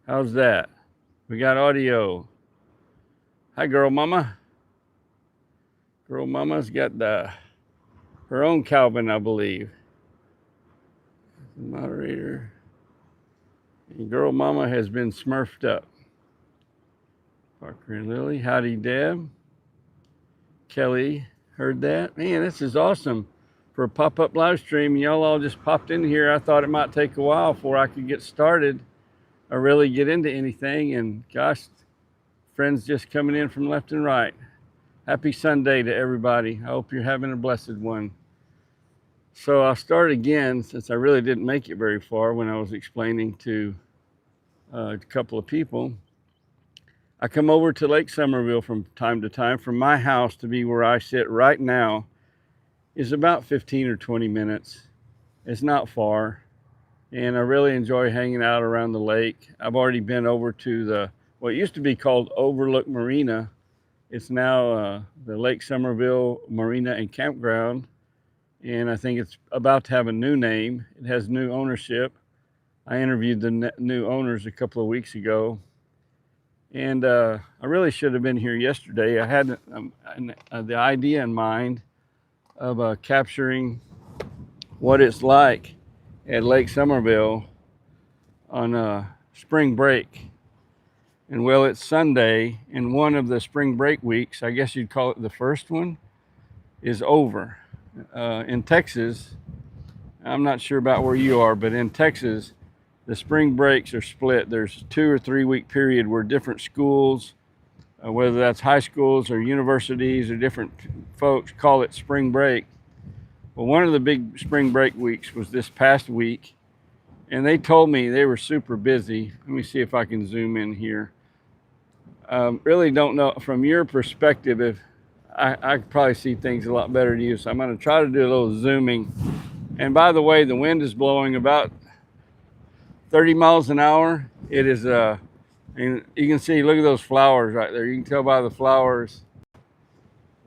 How's that? We got audio. Hi, girl mama. Girl mama's got her own Calvin, I believe. The moderator. And girl mama has been smurfed up. Parker and Lily. Howdy, Deb. Kelly, heard that? Man, this is awesome for a pop-up live stream. Y'all all just popped in here. I thought it might take a while before I could get started or really get into anything. And gosh, friends just coming in from left and right. Happy Sunday to everybody. I hope you're having a blessed one. So I'll start again since I really didn't make it very far when I was explaining to a couple of people. I come over to Lake Somerville from time to time. From my house to be where I sit right now is about 15 or 20 minutes. It's not far. And I really enjoy hanging out around the lake. I've already been over to what used to be called Overlook Marina. It's now the Lake Somerville Marina and Campground. And I think it's about to have a new name. It has new ownership. I interviewed the new owners a couple of weeks ago. And I really should have been here yesterday. I had the idea in mind of capturing what it's like at Lake Somerville on spring break. And well, it's Sunday, and one of the spring break weeks, I guess you'd call it the first one, is over. In Texas, I'm not sure about where you are, but in Texas, the spring breaks are split. There's a 2 or 3 week period where different schools, whether that's high schools or universities or different folks, call it spring break. Well, one of the big spring break weeks was this past week, and they told me they were super busy. Let me see if I can zoom in here. Really don't know from your perspective if I could probably see things a lot better to you. So I'm going to try to do a little zooming. And by the way, the wind is blowing about 30 miles an hour. It is, and you can see, look at those flowers right there. You can tell by the flowers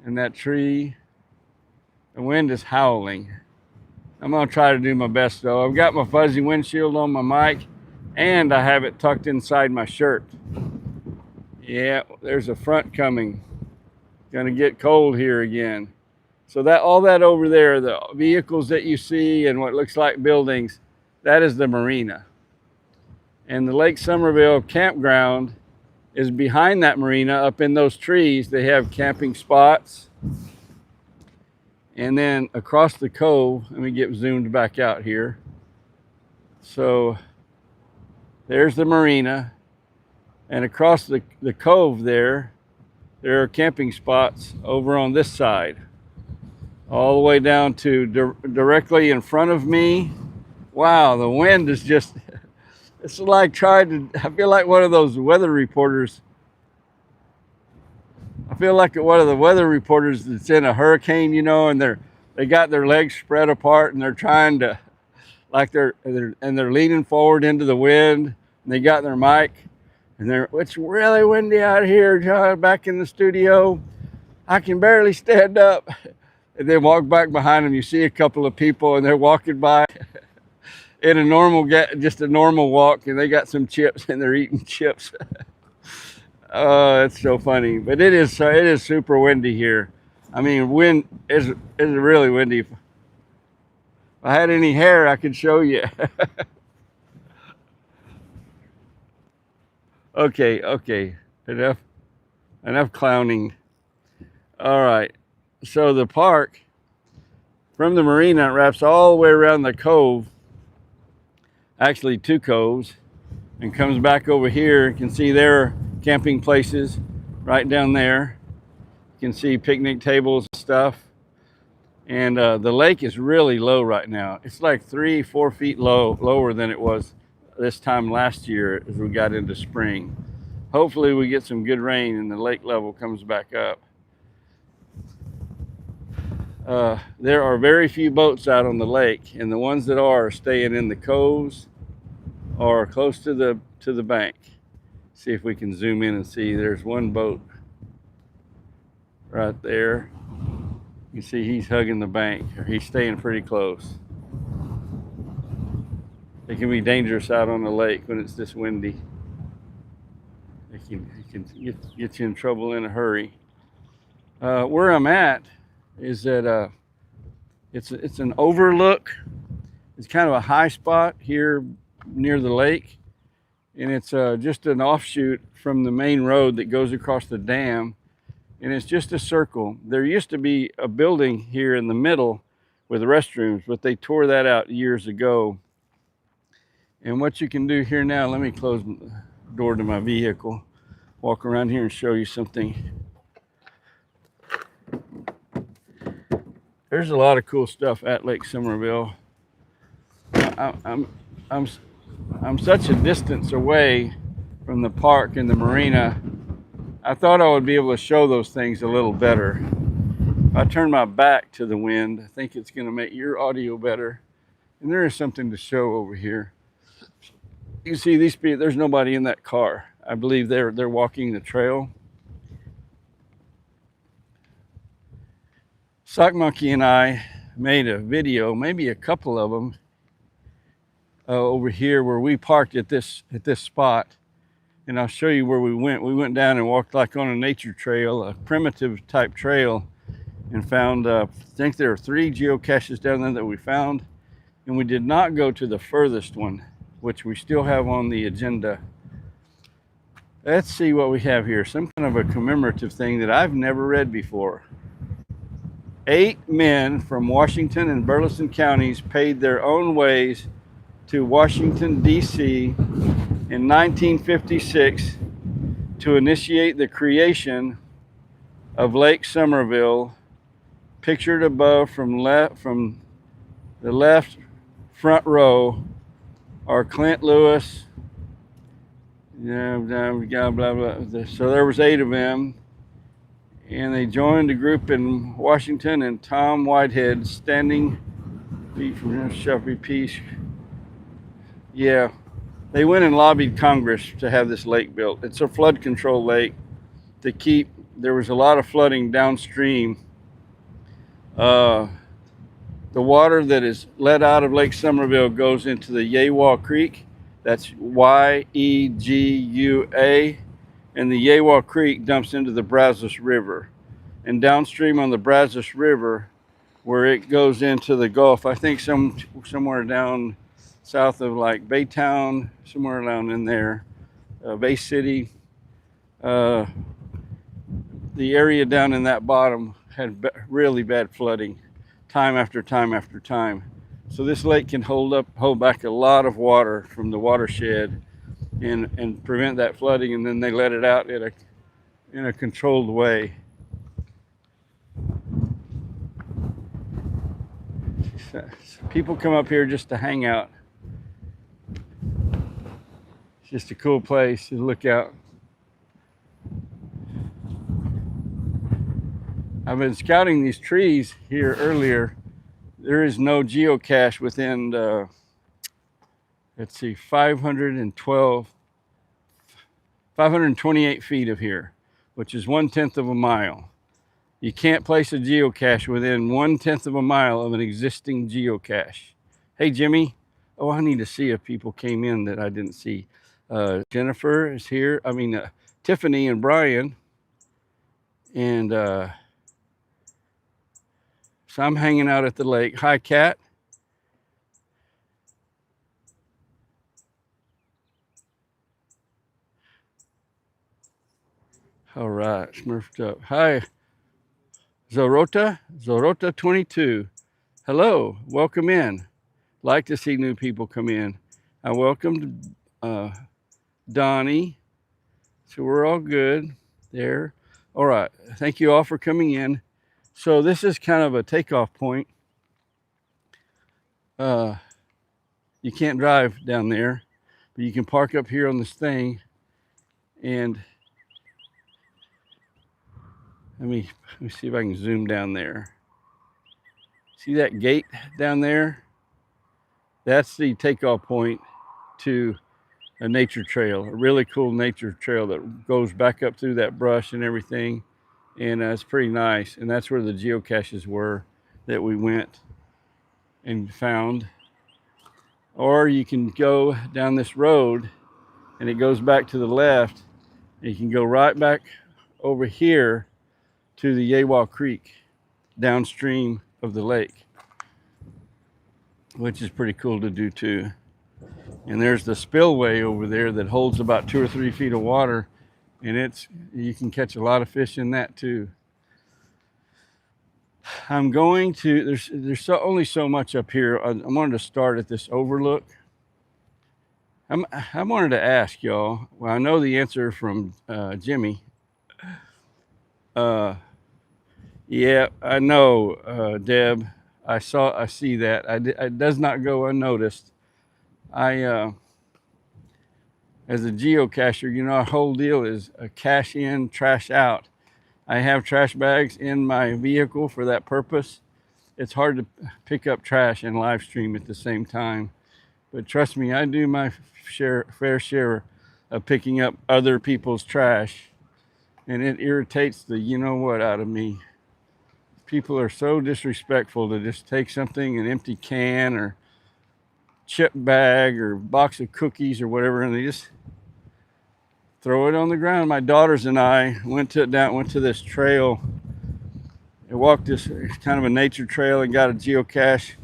and that tree. The wind is howling. I'm going to try to do my best though. I've got my fuzzy windshield on my mic and I have it tucked inside my shirt. Yeah, there's a front coming. Gonna get cold here again. So that all that over there, the vehicles that you see and what looks like buildings, that is the marina. And the Lake Somerville campground is behind that marina up in those trees. They have camping spots. And then across the cove, let me get zoomed back out here. So there's the marina. And across the cove there are camping spots over on this side. All the way down to directly in front of me. Wow, the wind is just, it's like I feel like one of those weather reporters. I feel like one of the weather reporters that's in a hurricane, you know, and they got their legs spread apart and they're trying to, like they're leaning forward into the wind and they got their mic. And it's really windy out here, John, back in the studio. I can barely stand up. And then walk back behind them, you see a couple of people and they're walking by in just a normal walk, and they got some chips and they're eating chips. Oh, it's so funny. But it is super windy here. I mean, wind is really windy. If I had any hair, I could show you. Okay. Enough clowning. All right. So the park from the marina wraps all the way around the cove, actually 2 coves, and comes back over here. You can see their camping places right down there. You can see picnic tables and stuff. And the lake is really low right now. It's like 3-4 feet lower than it was this time last year as we got into spring. Hopefully we get some good rain and the lake level comes back up. There are very few boats out on the lake, and the ones that are staying in the coves or close to the bank. See if we can zoom in and see. There's one boat right there. You see he's hugging the bank, or he's staying pretty close. It can be dangerous out on the lake when it's this windy. It can get you in trouble in a hurry. Where I'm at is that it's an overlook. It's kind of a high spot here near the lake, and it's just an offshoot from the main road that goes across the dam, and it's just a circle. There used to be a building here in the middle with restrooms, but they tore that out years ago. And what you can do here now, let me close the door to my vehicle, walk around here and show you something. There's a lot of cool stuff at Lake Somerville. I'm such a distance away from the park and the marina. I thought I would be able to show those things a little better. If I turn my back to the wind, I think it's going to make your audio better. And there is something to show over here. You see these people, there's nobody in that car. I believe they're walking the trail. Sock Monkey and I made a video, maybe a couple of them, over here where we parked at this spot. And I'll show you where we went. We went down and walked like on a nature trail, a primitive type trail, and found, I think there are 3 geocaches down there that we found. And we did not go to the furthest one, which we still have on the agenda. Let's see what we have here. Some kind of a commemorative thing that I've never read before. 8 men from Washington and Burleson counties paid their own ways to Washington, D.C. in 1956 to initiate the creation of Lake Somerville. Pictured above from the left front row are Clint Lewis. Blah, blah, blah. So there was 8 of them, and they joined a group in Washington, and Tom Whitehead standing from Shelby Peace. Yeah, they went and lobbied Congress to have this lake built. It's a flood control lake to keep. There was a lot of flooding downstream. The water that is let out of Lake Somerville goes into the Yewa Creek. That's Yegua, and the Yewa Creek dumps into the Brazos River. And downstream on the Brazos River, where it goes into the Gulf, I think somewhere down south of like Baytown, somewhere down in there, Bay City. The area down in that bottom had really bad flooding, time after time after time. So this lake can hold back a lot of water from the watershed and prevent that flooding, and then they let it out in a controlled way. So people come up here just to hang out. It's just a cool place to look out. I've been scouting these trees here earlier. There is no geocache within, let's see, 528 feet of here, which is 1/10 of a mile. You can't place a geocache within 1/10 of a mile of an existing geocache. Hey, Jimmy. Oh, I need to see if people came in that I didn't see. Jennifer is here. Tiffany and Brian. And so I'm hanging out at the lake. Hi, Kat. All right, smurfed up. Hi, Zorota 22. Hello, welcome in. Like to see new people come in. I welcomed Donnie. So we're all good there. All right, thank you all for coming in. So this is kind of a takeoff point. You can't drive down there, but you can park up here on this thing. And let me see if I can zoom down there. See that gate down there? That's the takeoff point to a nature trail, a really cool nature trail that goes back up through that brush and everything. And it's pretty nice. And that's where the geocaches were that we went and found. Or you can go down this road and it goes back to the left You can go right back over here to the Yawa Creek downstream of the lake, which is pretty cool to do too. And there's the spillway over there that holds about 2 or 3 feet of water, and you can catch a lot of fish in that too. I'm going to, only so much up here. I wanted to start at this overlook. I wanted to ask y'all, well, I know the answer from Jimmy. Yeah, I know, Deb. I see that. It does not go unnoticed. As a geocacher, you know, our whole deal is a cash in, trash out. I have trash bags in my vehicle for that purpose. It's hard to pick up trash and live stream at the same time. But trust me, I do my fair share of picking up other people's trash. And it irritates the you know what out of me. People are so disrespectful to just take something, an empty can or chip bag or box of cookies or whatever, and they just throw it on the ground. My daughters and I went to this trail and walked this kind of a nature trail and got a geocache.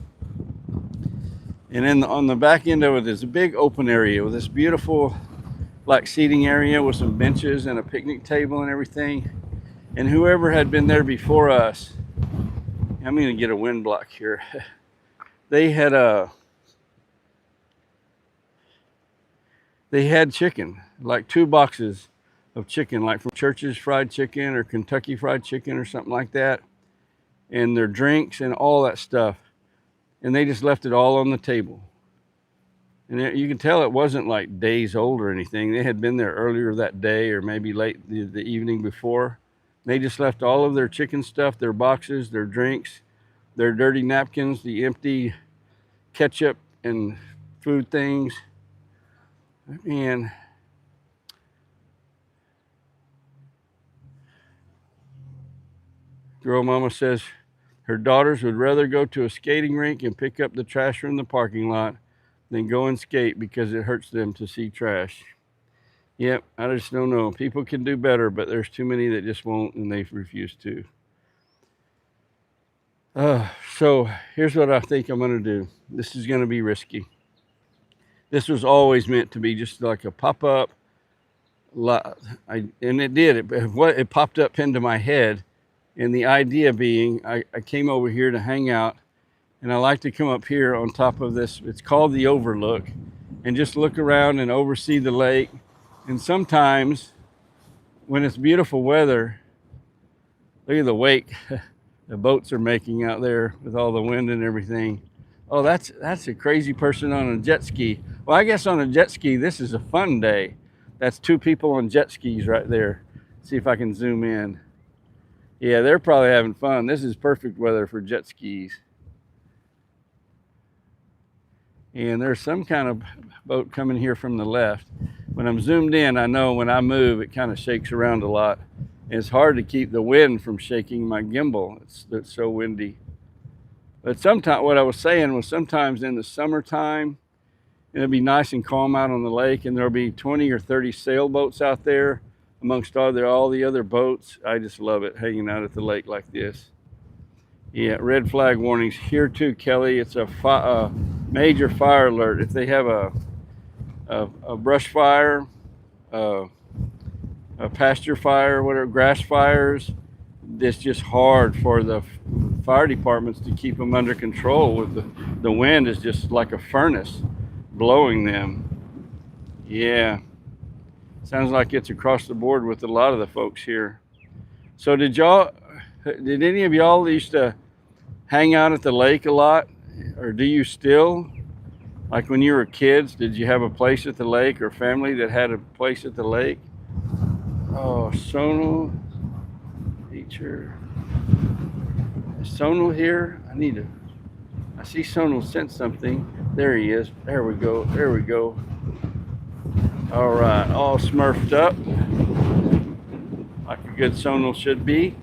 And on the back end of it is a big open area with this beautiful like seating area with some benches and a picnic table and everything. And whoever had been there before us, I'm going to get a wind block here. They had chicken, like 2 boxes of chicken, like from Church's Fried Chicken or Kentucky Fried Chicken or something like that, and their drinks and all that stuff. And they just left it all on the table. And you can tell it wasn't like days old or anything. They had been there earlier that day or maybe late the evening before. They just left all of their chicken stuff, their boxes, their drinks, their dirty napkins, the empty ketchup and food things. Man, girl mama says her daughters would rather go to a skating rink and pick up the trash from the parking lot than go and skate because it hurts them to see trash. Yep, I just don't know. People can do better, but there's too many that just won't, and they refuse to. So here's what I think I'm going to do. This is going to be risky. This was always meant to be just like a pop-up. And it did. It popped up into my head. And the idea being, I came over here to hang out. And I like to come up here on top of this. It's called the Overlook. And just look around and oversee the lake. And sometimes, when it's beautiful weather, look at the wake the boats are making out there with all the wind and everything. Oh, that's a crazy person on a jet ski. Well, I guess on a jet ski, this is a fun day. That's 2 people on jet skis right there. See if I can zoom in. Yeah, they're probably having fun. This is perfect weather for jet skis. And there's some kind of boat coming here from the left. When I'm zoomed in, I know when I move, it kind of shakes around a lot. And it's hard to keep the wind from shaking my gimbal. It's so windy. But sometimes, what I was saying was sometimes in the summertime, it'll be nice and calm out on the lake, and there'll be 20 or 30 sailboats out there amongst all the other boats. I just love it, hanging out at the lake like this. Yeah, red flag warnings here too, Kelly. It's a major fire alert. If they have a brush fire, a pasture fire, whatever, grass fires, it's just hard for the fire departments to keep them under control. With the wind is just like a furnace blowing them. Yeah, sounds like it's across the board with a lot of the folks here. So did any of y'all used to hang out at the lake a lot, or do you still? Like when you were kids, did you have a place at the lake or family that had a place at the lake? Oh, Sonal feature. Is Sonal here? I see Sonal sent something. There he is. There we go. There we go. All right, all smurfed up like a good Sonal should be.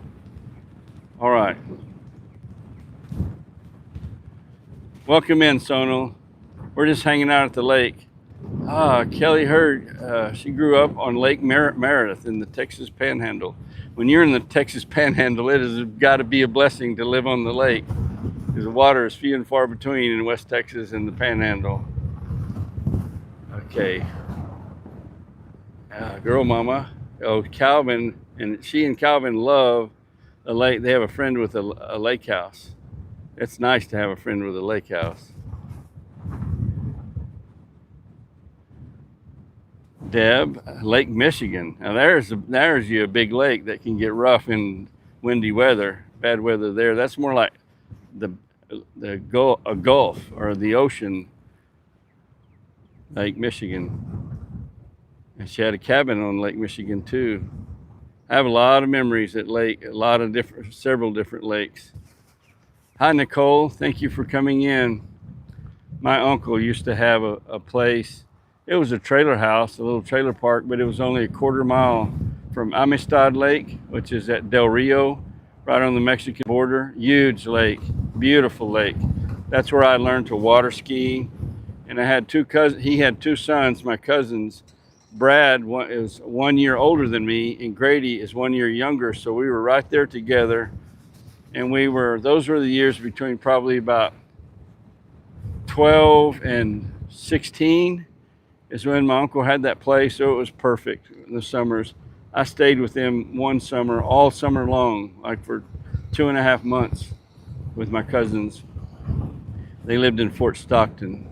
All right. Welcome in, Sonal. We're just hanging out at the lake. Kelly Hurd, she grew up on Lake Meredith in the Texas Panhandle. When you're in the Texas Panhandle, it has got to be a blessing to live on the lake because the water is few and far between in West Texas and the Panhandle. Okay, girl mama. Oh, Calvin, and she and Calvin love a lake. They have a friend with a lake house. It's nice to have a friend with a lake house. Deb, Lake Michigan. Now there's you a big lake that can get rough in windy weather, bad weather there. That's more like the a gulf or the ocean, Lake Michigan. And she had a cabin on Lake Michigan too. I have a lot of memories at lake, several different lakes. Hi Nicole, thank you for coming in. My uncle used to have a place. It was a trailer house, a little trailer park, but it was only a quarter mile from Amistad Lake, which is at Del Rio, right on the Mexican border. Huge lake, beautiful lake. That's where I learned to water ski. And I had two cousins. He had two sons, my cousins. Brad is 1 year older than me, and Grady is 1 year younger. So we were right there together. And those were the years between probably about 12 and 16 is when my uncle had that place. So it was perfect in the summers. I stayed with him one summer, all summer long, like for 2.5 months with my cousins. They lived in Fort Stockton.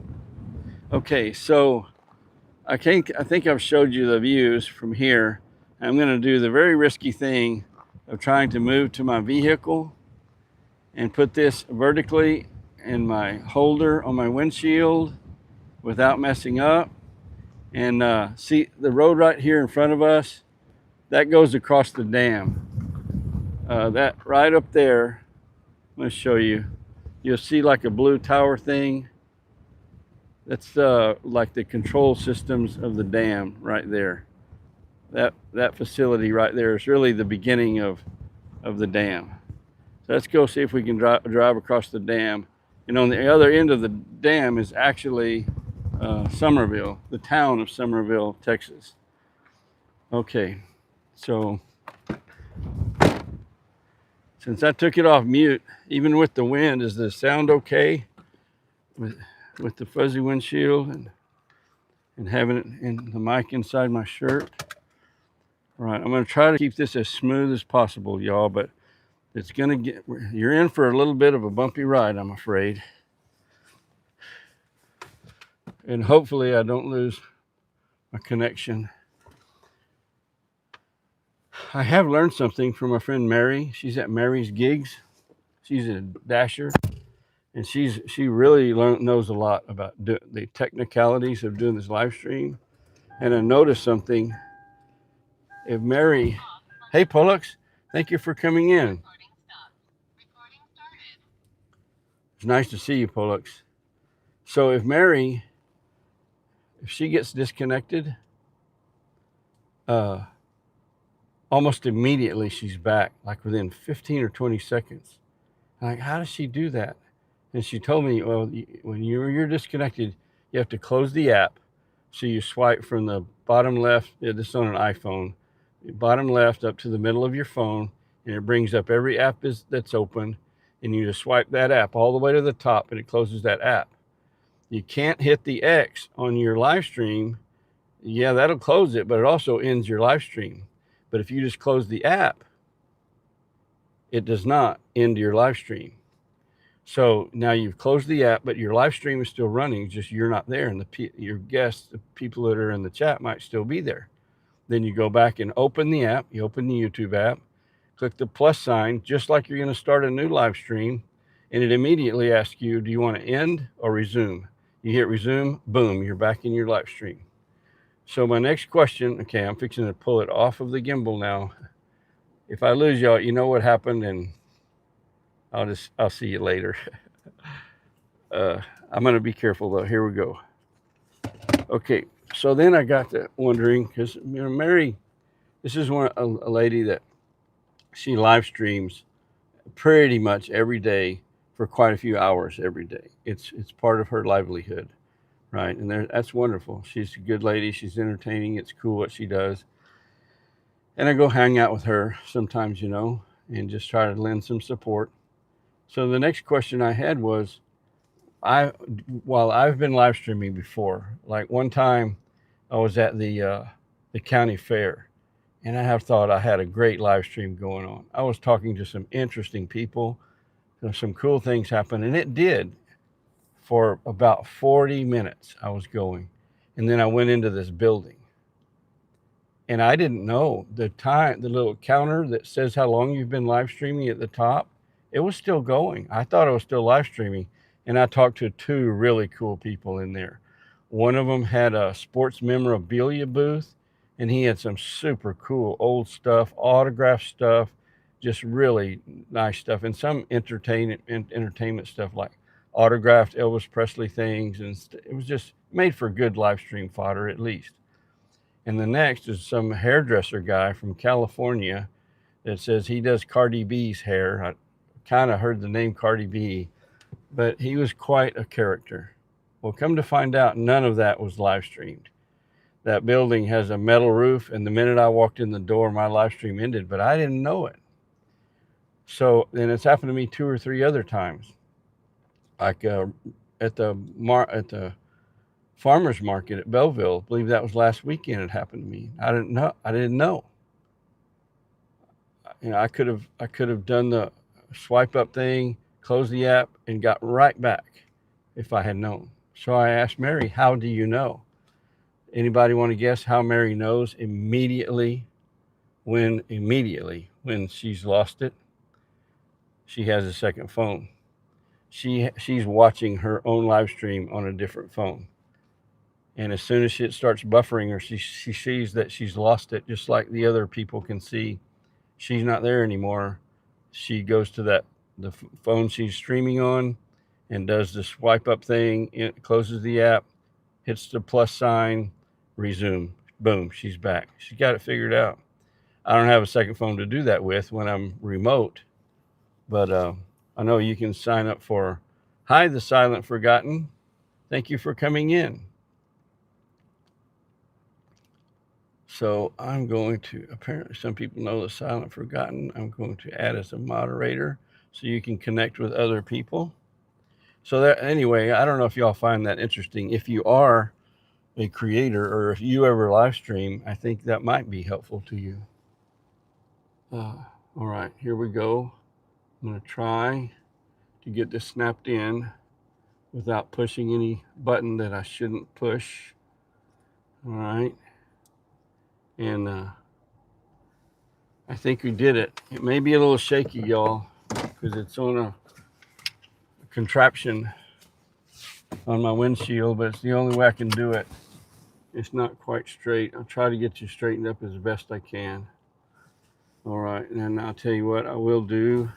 Okay, so I think I've showed you the views from here. I'm going to do the very risky thing of trying to move to my vehicle and put this vertically in my holder on my windshield without messing up. And see the road right here in front of us, that goes across the dam. That right up there, I'm going to show you. You'll see like a blue tower thing. That's like the control systems of the dam right there. That facility right there is really the beginning of the dam. So let's go see if we can drive across the dam. And on the other end of the dam is actually Somerville, the town of Somerville, Texas. Okay, so since I took it off mute, even with the wind, is the sound okay with the fuzzy windshield and having it in the mic inside my shirt? All right, I'm going to try to keep this as smooth as possible, y'all, but you're in for a little bit of a bumpy ride, I'm afraid. And hopefully I don't lose my connection. I have learned something from my friend Mary. She's at Mary's Gigs. She's a dasher, and she really knows a lot about the technicalities of doing this live stream. And I noticed something. If Mary, hey Pollux, thank you for coming in. It's nice to see you, Pollux. So if she gets disconnected, almost immediately she's back, like within 15 or 20 seconds. I'm like, how does she do that? And she told me, well, when you're disconnected, you have to close the app. So you swipe from the bottom left, this is on an iPhone, bottom left up to the middle of your phone, and it brings up every app that's open, and you just swipe that app all the way to the top, and it closes that app. You can't hit the X on your live stream. Yeah, that'll close it, but it also ends your live stream. But if you just close the app, it does not end your live stream. So now you've closed the app, but your live stream is still running, just you're not there, and your guests, the people that are in the chat, might still be there. Then you go back and open the app. You open the YouTube app, click the plus sign, just like you're going to start a new live stream, and it immediately asks you, do you want to end or resume? You hit resume, boom, you're back in your live stream. So my next question, okay, I'm fixing to pull it off of the gimbal now. If I lose y'all, you know what happened, and I'll see you later. I'm going to be careful though. Here we go. Okay, so then I got to wondering, because Mary, this is a lady that she live streams pretty much every day for quite a few hours every day. It's part of her livelihood. right? And that's wonderful. She's a good lady. She's entertaining. It's cool what she does. And I go hang out with her sometimes, and just try to lend some support. So the next question I had was, I while I've been live streaming before, like one time I was at the county fair, and I have thought I had a great live stream going on. I was talking to some interesting people, some cool things happened, and it did for about 40 minutes. I was going, and then I went into this building, and I didn't know the little counter that says how long you've been live streaming at the top. It was still going. I thought I was still live streaming, and I talked to two really cool people in there. One of them had a sports memorabilia booth, and he had some super cool old stuff, autograph stuff, just really nice stuff, and some entertainment stuff like autographed Elvis Presley things, and it was just made for good live stream fodder at least. And the next is some hairdresser guy from California that says he does Cardi B's hair. I kind of heard the name Cardi B, but he was quite a character. Well, come to find out, none of that was live streamed. That building has a metal roof, and the minute I walked in the door, my live stream ended, but I didn't know it. So then it's happened to me 2 or 3 other times, like at the farmers market at Belleville. I believe that was last weekend. It happened to me. I didn't know. I could have done the swipe up thing, closed the app, and got right back if I had known. So I asked Mary, "How do you know?" Anybody want to guess how Mary knows immediately when she's lost it? She has a second phone. She's watching her own live stream on a different phone. And as soon as it starts buffering, or she sees that she's lost it, just like the other people can see she's not there anymore, she goes to the phone she's streaming on and does the swipe up thing. It closes the app, hits the plus sign, resume. Boom, she's back. She's got it figured out. I don't have a second phone to do that with when I'm remote, but I know you can sign up for Hi, the Silent Forgotten. Thank you for coming in. So I'm going to, apparently some people know the Silent Forgotten. I'm going to add as a moderator so you can connect with other people. So that, anyway, I don't know if y'all find that interesting. If you are a creator or if you ever live stream, I think that might be helpful to you. All right, here we go. I'm going to try to get this snapped in without pushing any button that I shouldn't push. All right. And I think we did it. It may be a little shaky, y'all, because it's on a contraption on my windshield, but it's the only way I can do it. It's not quite straight. I'll try to get you straightened up as best I can. All right, and then I'll tell you what, I will do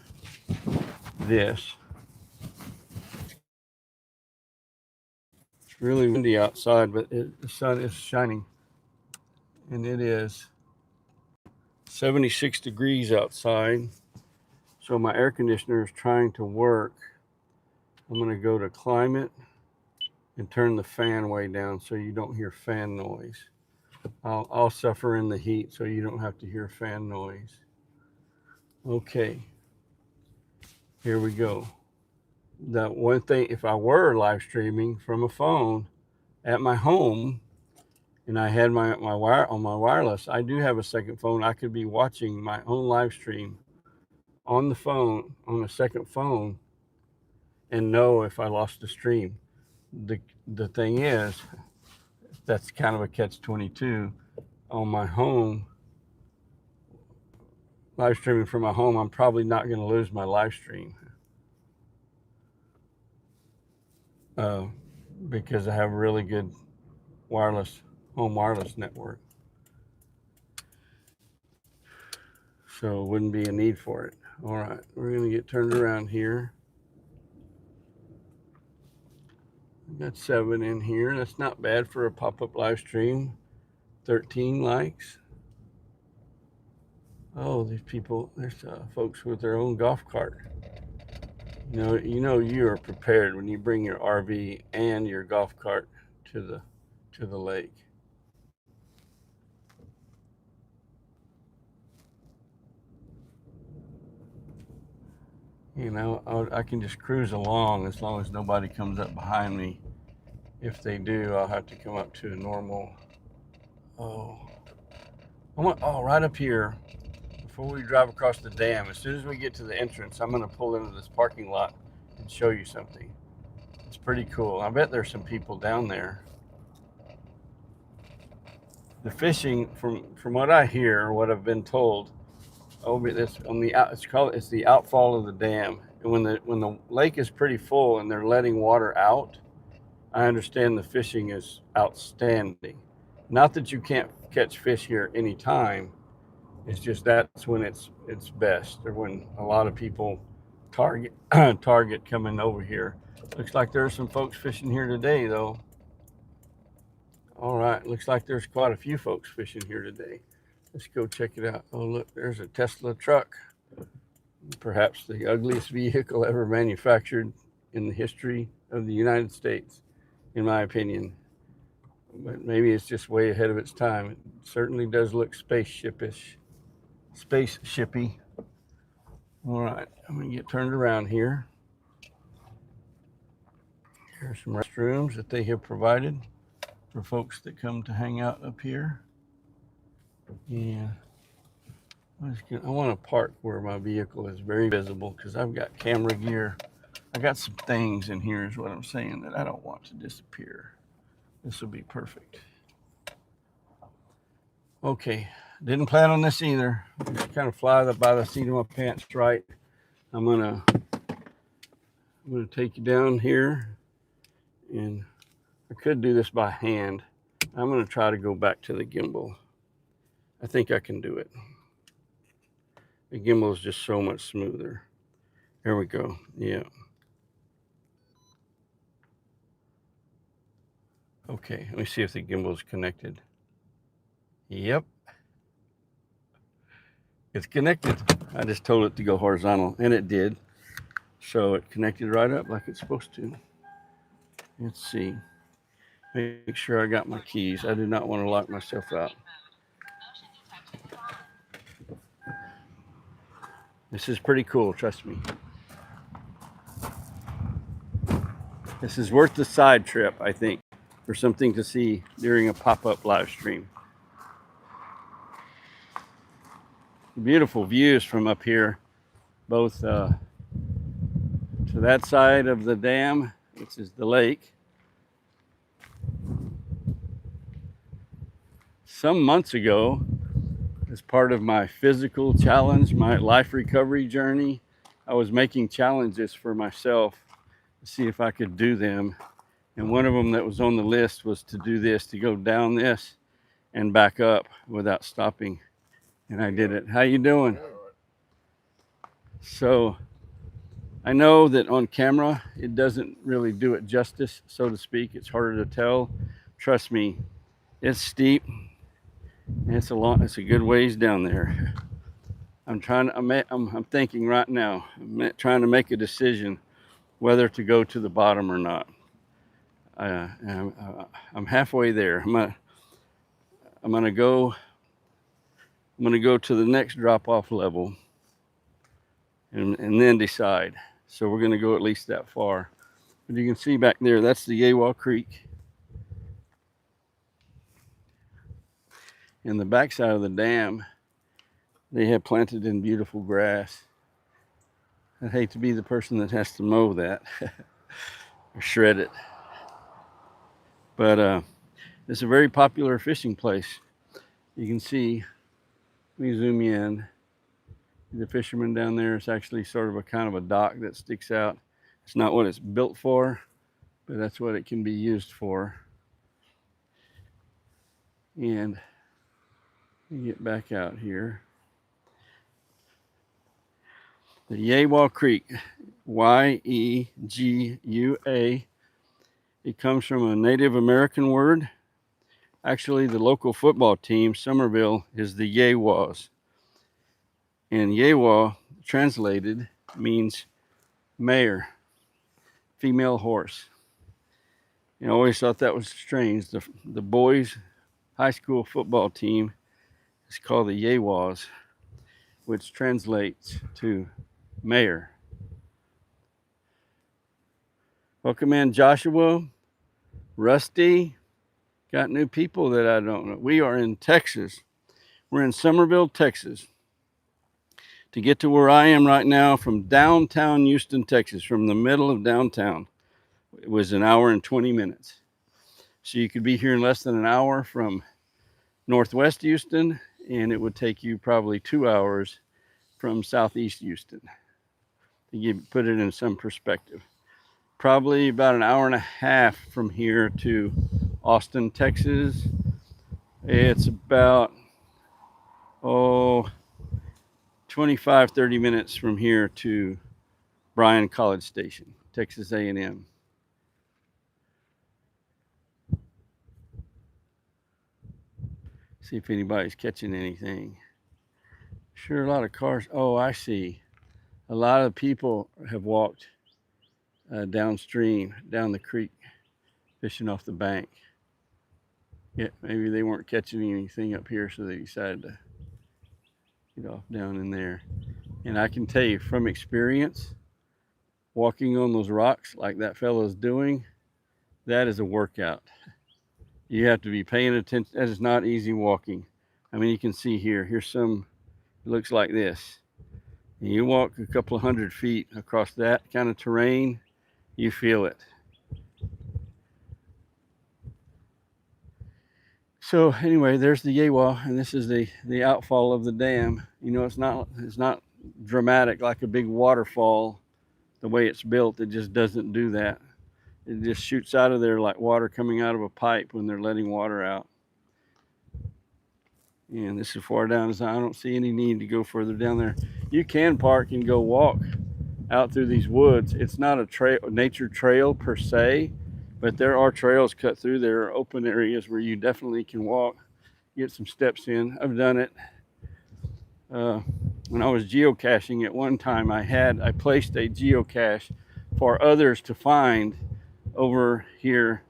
this. It's really windy outside, but the sun is shining. And it is 76 degrees outside. So my air conditioner is trying to work. I'm going to go to climate and turn the fan way down so you don't hear fan noise. I'll suffer in the heat so you don't have to hear fan noise. Okay, here we go. That one thing, if I were live streaming from a phone at my home and I had my wireless, I do have a second phone. I could be watching my own live stream on the phone, on a second phone, and know if I lost the stream. The thing is, that's kind of a catch-22. On my home, live streaming from my home, I'm probably not going to lose my live stream because I have a really good home wireless network. So it wouldn't be a need for it. All right, we're going to get turned around here. We got 7 in here. That's not bad for a pop-up live stream. 13 likes. Oh, these people, there's folks with their own golf cart. You know you are prepared when you bring your RV and your golf cart to the lake. You know, I can just cruise along as long as nobody comes up behind me. If they do, I'll have to come up to a normal. Oh, right up here. Before we drive across the dam, as soon as we get to the entrance, I'm going to pull into this parking lot and show you something. It's pretty cool. I bet there's some people down there. The fishing, from what I hear, or what I've been told, it's the outfall of the dam. And when the lake is pretty full and they're letting water out, I understand the fishing is outstanding. Not that you can't catch fish here anytime. It's just that's when it's best, or when a lot of people target coming over here. Looks like there's some folks fishing here today, though. All right, looks like there's quite a few folks fishing here today. Let's go check it out. Oh, look, there's a Tesla truck. Perhaps the ugliest vehicle ever manufactured in the history of the United States, in my opinion. But maybe it's just way ahead of its time. It certainly does look spaceshipy. All right, I'm gonna get turned around here. Here's some restrooms that they have provided for folks that come to hang out up here. Yeah, I want to park where my vehicle is very visible because I've got camera gear. I got some things in here is what I'm saying that I don't want to disappear. This will be perfect. Okay, didn't plan on this either. Just kind of fly by the seat of my pants, right? I'm gonna take you down here, and I could do this by hand. I'm gonna try to go back to the gimbal. I think I can do it. The gimbal is just so much smoother. There we go. Yeah. Okay, let me see if the gimbal is connected. Yep. It's connected. I just told it to go horizontal, and it did. So it connected right up like it's supposed to. Let's see. Make sure I got my keys. I do not want to lock myself out. This is pretty cool, trust me. This is worth the side trip, I think, for something to see during a pop-up live stream. Beautiful views from up here, both to that side of the dam, which is the lake. Some months ago, as part of my physical challenge, my life recovery journey, I was making challenges for myself to see if I could do them. And one of them that was on the list was to do this, to go down this and back up without stopping. And I did it. How you doing? So I know that on camera, it doesn't really do it justice, so to speak. It's harder to tell. Trust me, it's steep. And it's a good ways down there. I'm thinking right now, I'm trying to make a decision whether to go to the bottom or not. I'm halfway there. I'm gonna go to the next drop-off level and then decide. So we're gonna go at least that far. But you can see back there, that's the Yawa Creek. In the backside of the dam, they have planted in beautiful grass. I'd hate to be the person that has to mow that or shred it. But it's a very popular fishing place. You can see, let me zoom in. The fishermen down there, it's actually sort of a kind of a dock that sticks out. It's not what it's built for, but that's what it can be used for. And get back out here. The Yawa Creek, Y-E-G-U-A. It comes from a Native American word. Actually, the local football team, Somerville, is the Yawas. And Yawa, translated, means mare, female horse. I always thought that was strange. The boys' high school football team is called the Yawas, which translates to mayor. Welcome in, Joshua, Rusty. Got new people that I don't know. We are in Texas. We're in Somerville, Texas. To get to where I am right now from downtown Houston, Texas, from the middle of downtown, it was an hour and 20 minutes. So you could be here in less than an hour from Northwest Houston, and it would take you probably 2 hours from Southeast Houston, to put it in some perspective. Probably about an hour and a half from here to Austin, Texas. It's about 25, 30 minutes from here to Bryan College Station, Texas A&M. See if anybody's catching anything. Sure, a lot of cars. Oh, I see. A lot of people have walked downstream, down the creek, fishing off the bank. Yeah, maybe they weren't catching anything up here, so they decided to get off down in there. And I can tell you from experience, walking on those rocks like that fellow's doing, that is a workout. You have to be paying attention. That is not easy walking. I mean, you can see here, here's some, it looks like this. And you walk a couple of 100 feet across that kind of terrain, you feel it. So anyway, there's the Yawa, and this is the outfall of the dam. You know, it's not dramatic like a big waterfall. The way it's built, it just doesn't do that. It just shoots out of there like water coming out of a pipe when they're letting water out. And this is far down as I don't see any need to go further down there. You can park and go walk out through these woods. It's not a nature trail per se, but there are trails cut through there, open areas where you definitely can walk, get some steps in. I've done it. When I was geocaching at one time, I placed a geocache for others to find over here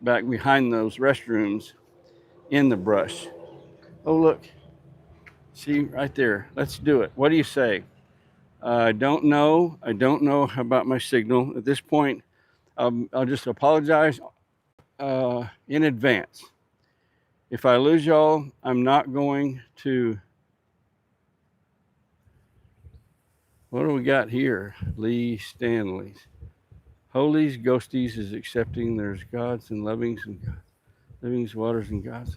back behind those restrooms in the brush. Oh, look. See right there. Let's do it. What do you say? I don't know. I don't know about my signal. At this point, I'll just apologize in advance. If I lose y'all, I'm not going to. What do we got here? Lee Stanley's. Holies, ghosties is accepting there's gods and livings, waters, and gods.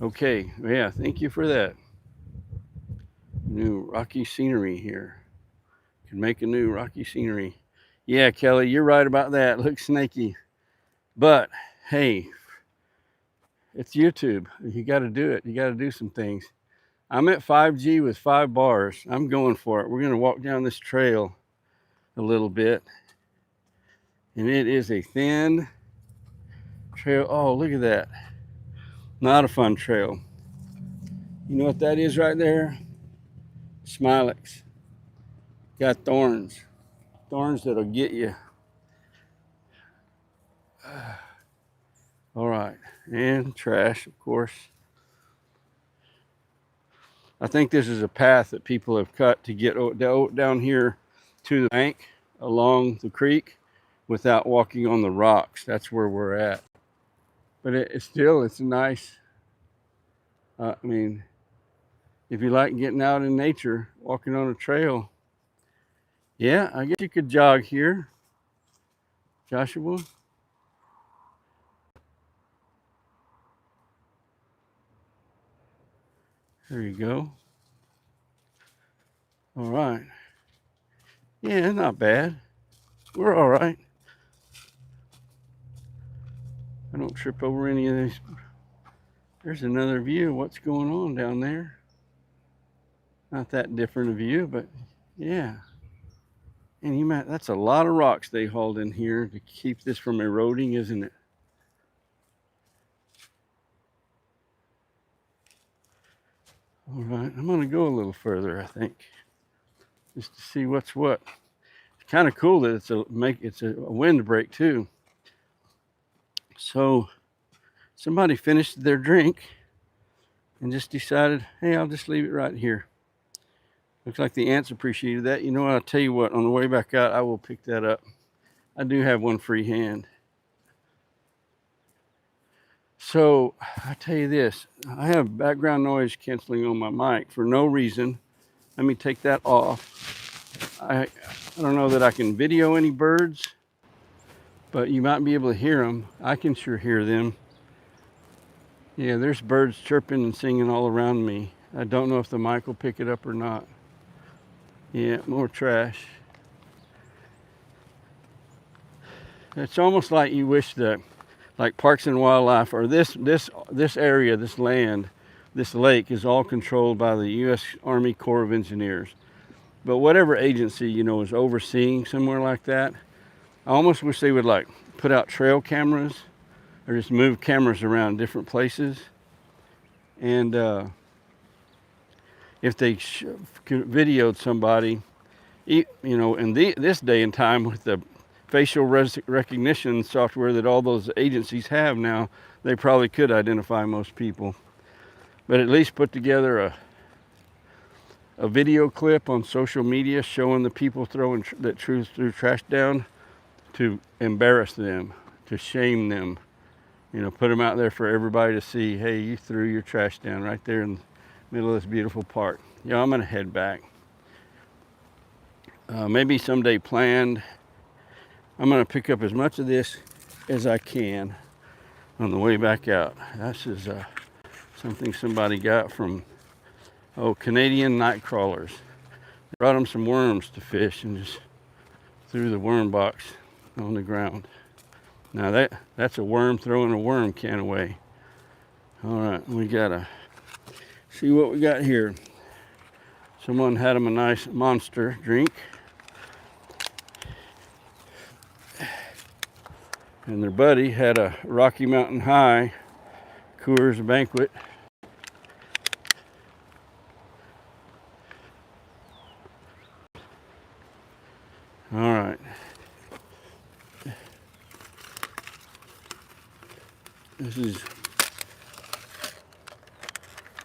Okay, yeah, thank you for that. New rocky scenery here. Can make a new rocky scenery. Yeah, Kelly, you're right about that. Looks snaky. But hey, it's YouTube. You got to do it. You got to do some things. I'm at 5G with 5 bars. I'm going for it. We're going to walk down this trail a little bit. And it is a thin trail. Oh, look at that. Not a fun trail. You know what that is right there? Smilex. Got thorns. Thorns that'll get you. All right. And trash, of course. I think this is a path that people have cut to get down here to the bank along the creek without walking on the rocks. That's where we're at. But it's a nice, I mean, if you like getting out in nature, walking on a trail, yeah, I guess you could jog here, Joshua. There you go. All right. Yeah, not bad. We're all right. I don't trip over any of these. There's another view of what's going on down there. Not that different a view, but yeah. And that's a lot of rocks they hauled in here to keep this from eroding, isn't it? All right, I'm going to go a little further, I think, just to see what's what. It's kind of cool that it's a windbreak too. So somebody finished their drink and just decided, hey, I'll just leave it right here. Looks like the ants appreciated that. You know what? I'll tell you what, on the way back out, I will pick that up. I do have one free hand. So I tell you this, I have background noise canceling on my mic for no reason. Let me take that off. I don't know that I can video any birds, but you might be able to hear them. I can sure hear them. Yeah, there's birds chirping and singing all around me. I don't know if the mic will pick it up or not. Yeah, more trash. It's almost like you wish that, like Parks and Wildlife, or this area, this land, this lake is all controlled by the U.S. Army Corps of Engineers. But whatever agency, you know, is overseeing somewhere like that, I almost wish they would like put out trail cameras or just move cameras around different places. And if they videoed somebody, you know, in this day and time with the facial recognition software that all those agencies have now, they probably could identify most people. But at least put together a video clip on social media showing the people throwing that threw trash down, to embarrass them, to shame them, you know, put them out there for everybody to see. Hey, you threw your trash down right there in the middle of this beautiful park. Yeah, I'm gonna head back. Maybe someday planned, I'm gonna pick up as much of this as I can on the way back out. This is something somebody got from Canadian night crawlers. They brought them some worms to fish and just threw the worm box on the ground. Now that's a worm throwing a worm can away. All right, we gotta see what we got here. Someone had them a nice Monster drink. And their buddy had a Rocky Mountain High Coors Banquet. All right. This is,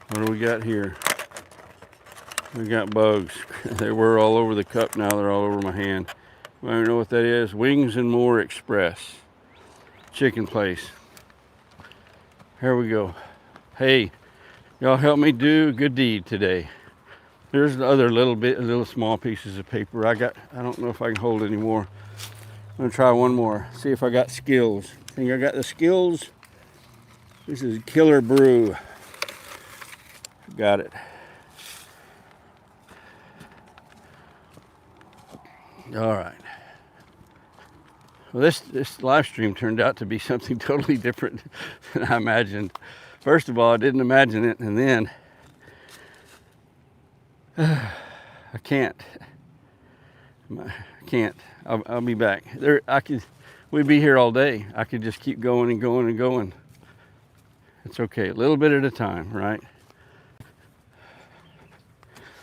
what do we got here? We got bugs. They were all over the cup, now they're all over my hand. I don't know what that is. Wings and More Express chicken place. Here we go. Hey, y'all help me do a good deed today. Here's the other little small pieces of paper. I don't know if I can hold any more. I'm gonna try one more. See if I got skills. Think I got the skills? This is Killer Brew. Got it. All right. Well, this live stream turned out to be something totally different than I imagined. First of all, I didn't imagine it, and then I can't. I'll be back. We'd be here all day. I could just keep going and going and going. It's okay, a little bit at a time, right?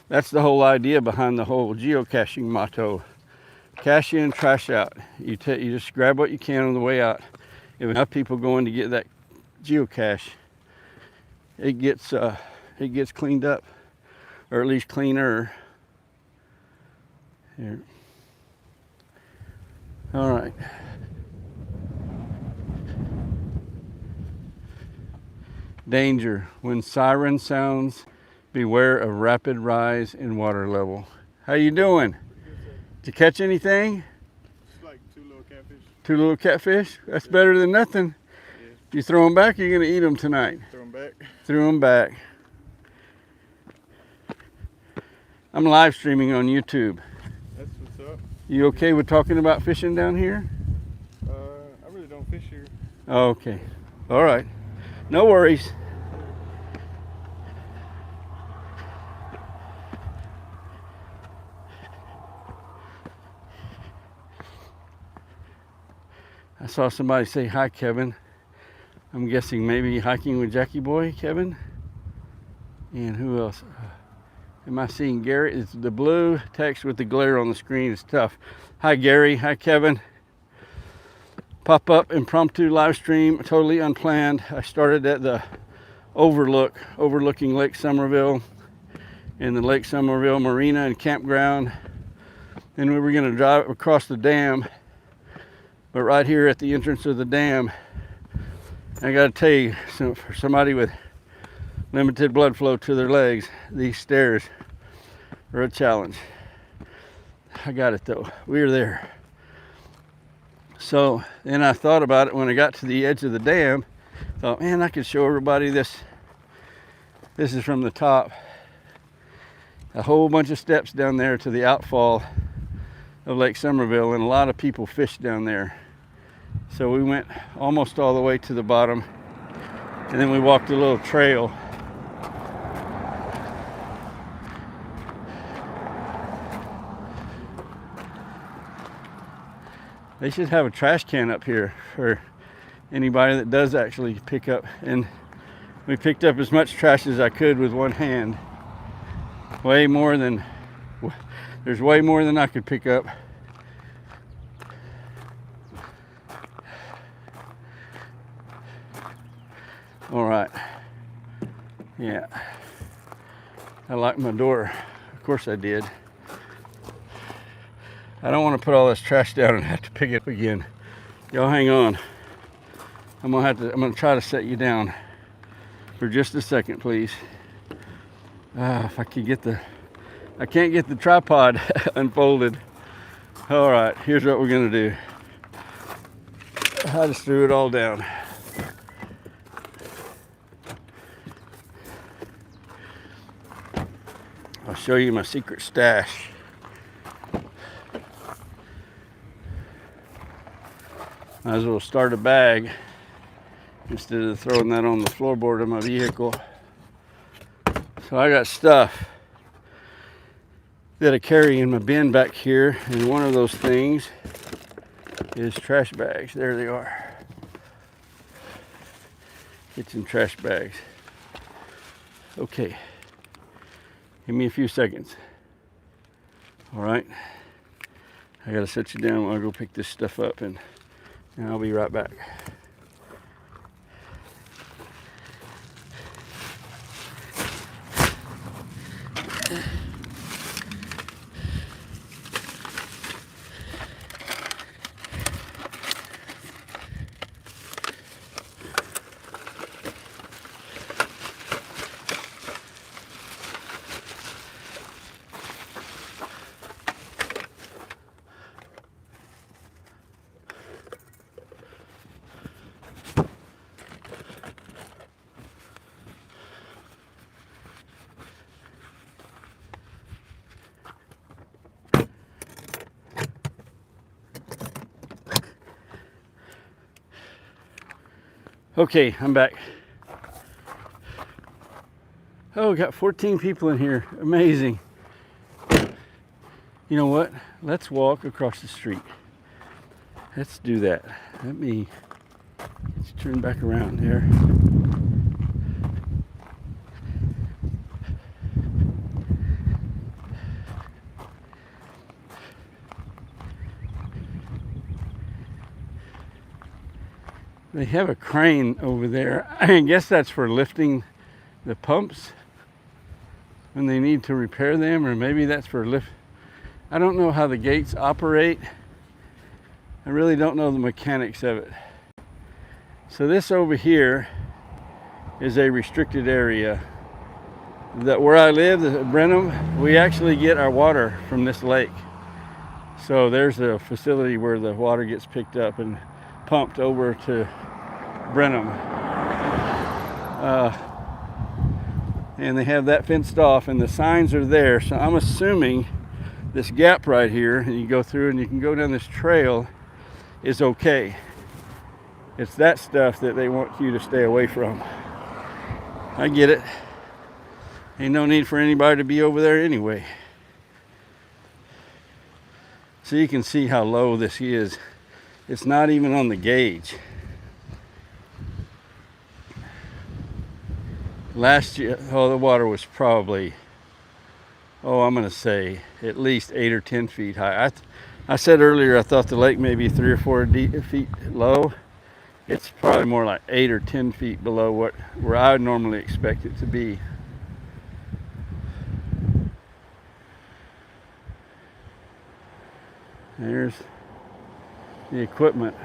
That's the whole idea behind the whole geocaching motto. Cash in, trash out. You just grab what you can on the way out. If enough people going to get that geocache, it gets cleaned up, or at least cleaner. Here. All right. Danger. When siren sounds, beware of rapid rise in water level. How you doing? Did you catch anything? It's like 2 little catfish. 2 little catfish? That's better than nothing. Yeah. You throw them back, you're going to eat them tonight. Throw them back. Threw them back. I'm live streaming on YouTube. That's what's up. You okay with talking about fishing down here? I really don't fish here. Oh, okay. All right. No worries. I saw somebody say hi, Kevin. I'm guessing maybe hiking with Jackie Boy, Kevin. And who else? Am I seeing Gary? It's the blue text with the glare on the screen is tough. Hi, Gary. Hi, Kevin. pop-up impromptu live stream, totally unplanned. I started at the Overlook, overlooking Lake Somerville, in the Lake Somerville Marina and Campground. And we were going to drive across the dam, but right here at the entrance of the dam, I got to tell you, for somebody with limited blood flow to their legs, these stairs are a challenge. I got it though. We were there. So then I thought about it when I got to the edge of the dam. Thought, man, I could show everybody this. This is from the top. A whole bunch of steps down there to the outfall of Lake Somerville, and a lot of people fish down there. So we went almost all the way to the bottom, and then we walked a little trail. They should have a trash can up here for anybody that does actually pick up. And we picked up as much trash as I could with one hand. There's way more than I could pick up. All right. Yeah. I locked my door. Of course I did. I don't want to put all this trash down and have to pick it up again. Y'all hang on. I'm gonna try to set you down for just a second, please. If I could I can't get the tripod unfolded. All right, here's what we're gonna do. I just threw it all down. I'll show you my secret stash. Might as well start a bag instead of throwing that on the floorboard of my vehicle. So I got stuff that I carry in my bin back here, and one of those things is trash bags. There they are. Kitchen trash bags. Okay. Give me a few seconds. All right. I gotta set you down while I go pick this stuff up, and I'll be right back. Okay, I'm back. Oh, we got 14 people in here. Amazing. You know what? Let's walk across the street. Let's do that. Let's turn back around here. They have a crane over there. I guess that's for lifting the pumps when they need to repair them, or maybe that's for lift. I don't know how the gates operate. I really don't know the mechanics of it. So this over here is a restricted area. That where I live, Brenham, we actually get our water from this lake. So there's a facility where the water gets picked up and pumped over to Brenham. And they have that fenced off, and the signs are there. So I'm assuming this gap right here, and you go through and you can go down this trail, is okay. It's that stuff that they want you to stay away from. I get it. Ain't no need for anybody to be over there anyway. So you can see how low this is. It's not even on the gauge. Last year, the water was probably, I'm gonna say at least 8 or 10 feet high. I said earlier I thought the lake may be 3 or 4 feet low. It's probably more like 8 or 10 feet below where I would normally expect it to be. There's the equipment,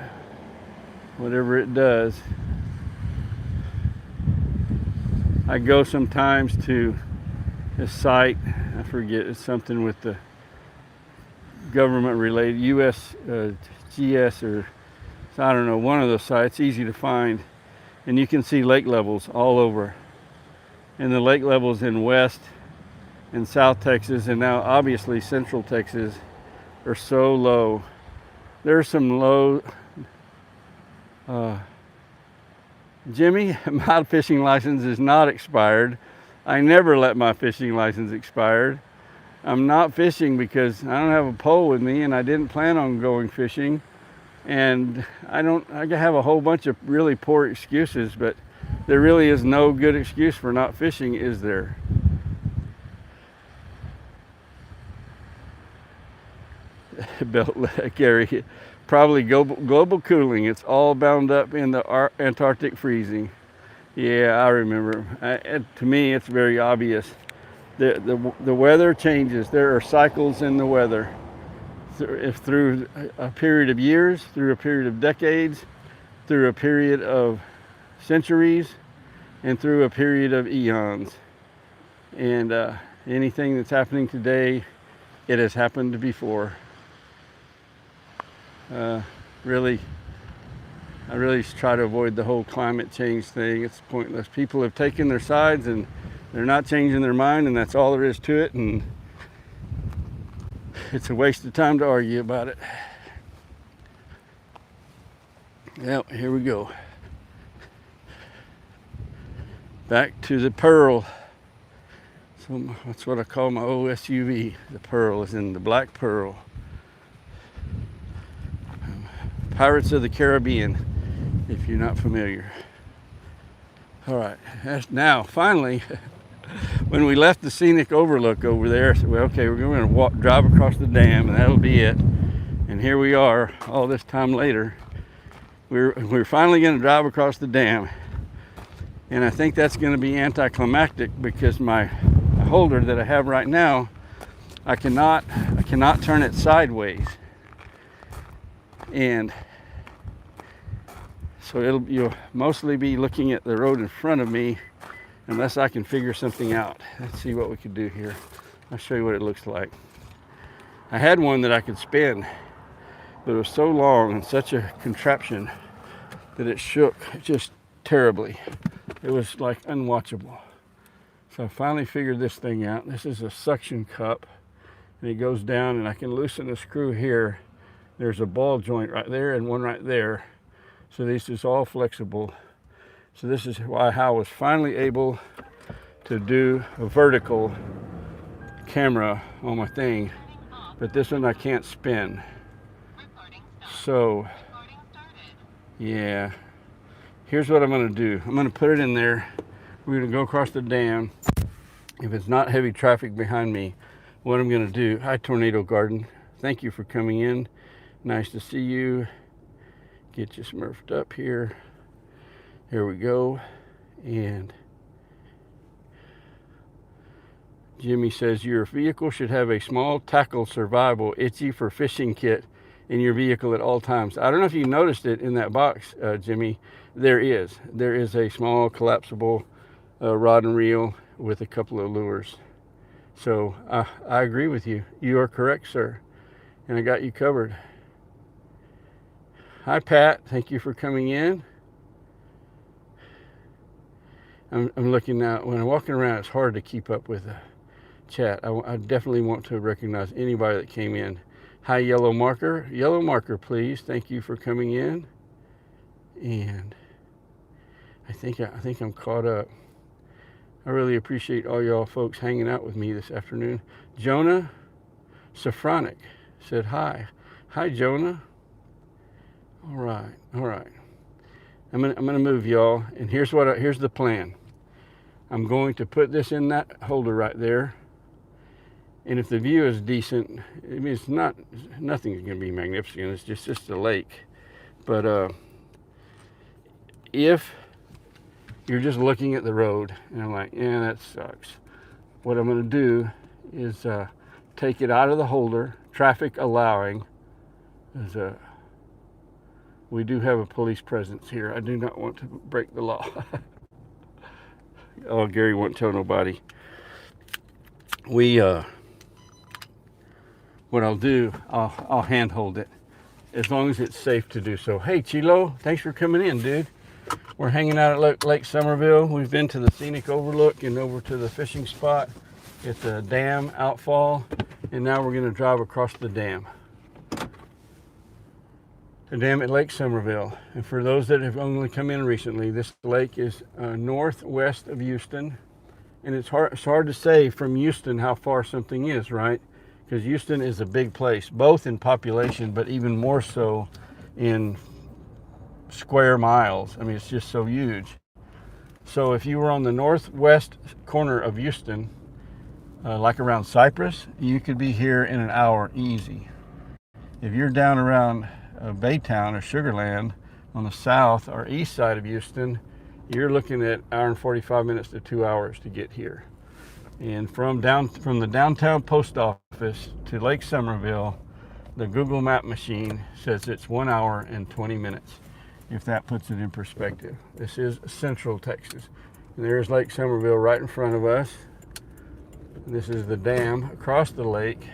whatever it does. I go sometimes to a site, I forget, it's something with the government related, USGS or I don't know, one of those sites, easy to find, and you can see lake levels all over. And the lake levels in West and South Texas, and now obviously Central Texas, are so low. There's some low. Jimmy, my fishing license is not expired. I never let my fishing license expire. I'm not fishing because I don't have a pole with me and I didn't plan on going fishing. And I have a whole bunch of really poor excuses, but there really is no good excuse for not fishing, is there? Gary, probably global cooling. It's all bound up in the Antarctic freezing. Yeah, I remember. To me, it's very obvious. The weather changes. There are cycles in the weather. If through a period of years, through a period of decades, through a period of centuries, and through a period of eons. And anything that's happening today, it has happened before. Really, I really try to avoid the whole climate change thing. It's pointless. People have taken their sides and they're not changing their mind, and that's all there is to it. And it's a waste of time to argue about it. Well, here we go. Back to the Pearl. So that's what I call my old SUV. The Pearl is in the Black Pearl. Pirates of the Caribbean, if you're not familiar. All right, now finally, when we left the scenic overlook over there, I said, well, okay, we're going to drive across the dam, and that'll be it. And here we are, all this time later. We're finally going to drive across the dam, and I think that's going to be anticlimactic because my holder that I have right now, I cannot turn it sideways. And so you'll mostly be looking at the road in front of me unless I can figure something out. Let's see what we can do here. I'll show you what it looks like. I had one that I could spin, but it was so long and such a contraption that it shook just terribly. It was like unwatchable. So I finally figured this thing out. This is a suction cup, and it goes down, and I can loosen the screw here. There's a ball joint right there and one right there. So this is all flexible. So this is how I was finally able to do a vertical camera on my thing. But this one I can't spin. So, yeah. Here's what I'm gonna do. I'm gonna put it in there. We're gonna go across the dam. If it's not heavy traffic behind me, what I'm gonna do, hi Tornado Garden. Thank you for coming in. Nice to see you. Get you smurfed up here. Here we go. And Jimmy says your vehicle should have a small tackle survival itchy for fishing kit in your vehicle at all times. I don't know if you noticed it in that box, Jimmy. There is a small collapsible rod and reel with a couple of lures. So I agree with you. You are correct, sir. And I got you covered. Hi, Pat. Thank you for coming in. I'm looking now. When I'm walking around, it's hard to keep up with the chat. I definitely want to recognize anybody that came in. Hi, Yellow Marker. Yellow Marker, please. Thank you for coming in. And I think I'm caught up. I really appreciate all y'all folks hanging out with me this afternoon. Jonah Safronic said hi. Hi, Jonah. All right. I'm gonna move y'all, and here's the plan. I'm going to put this in that holder right there, And if the view is decent, I mean, it's not, nothing's going to be magnificent. It's just a lake. But if you're just looking at the road and I'm like, yeah, that sucks, what I'm going to do is take it out of the holder, traffic allowing. We do have a police presence here. I do not want to break the law. Oh, Gary won't tell nobody. What I'll do, I'll handhold it as long as it's safe to do so. Hey, Chilo, thanks for coming in, dude. We're hanging out at Lake Somerville. We've been to the scenic overlook and over to the fishing spot. It's a dam outfall, and now we're going to drive across the dam. The dam at Lake Somerville. And for those that have only come in recently, this lake is northwest of Houston, and it's hard to say from Houston how far something is, right? Because Houston is a big place, both in population, but even more so in square miles. I mean, it's just so huge. So if you were on the northwest corner of Houston, like around Cypress, you could be here in an hour easy. If you're down around Baytown or Sugar Land on the south or east side of Houston, you're looking at an hour and 45 minutes to 2 hours to get here. And from the downtown post office to Lake Somerville, the Google Map machine says it's 1 hour and 20 minutes, if that puts it in perspective. This is Central Texas. And there's Lake Somerville right in front of us. This is the dam across the lake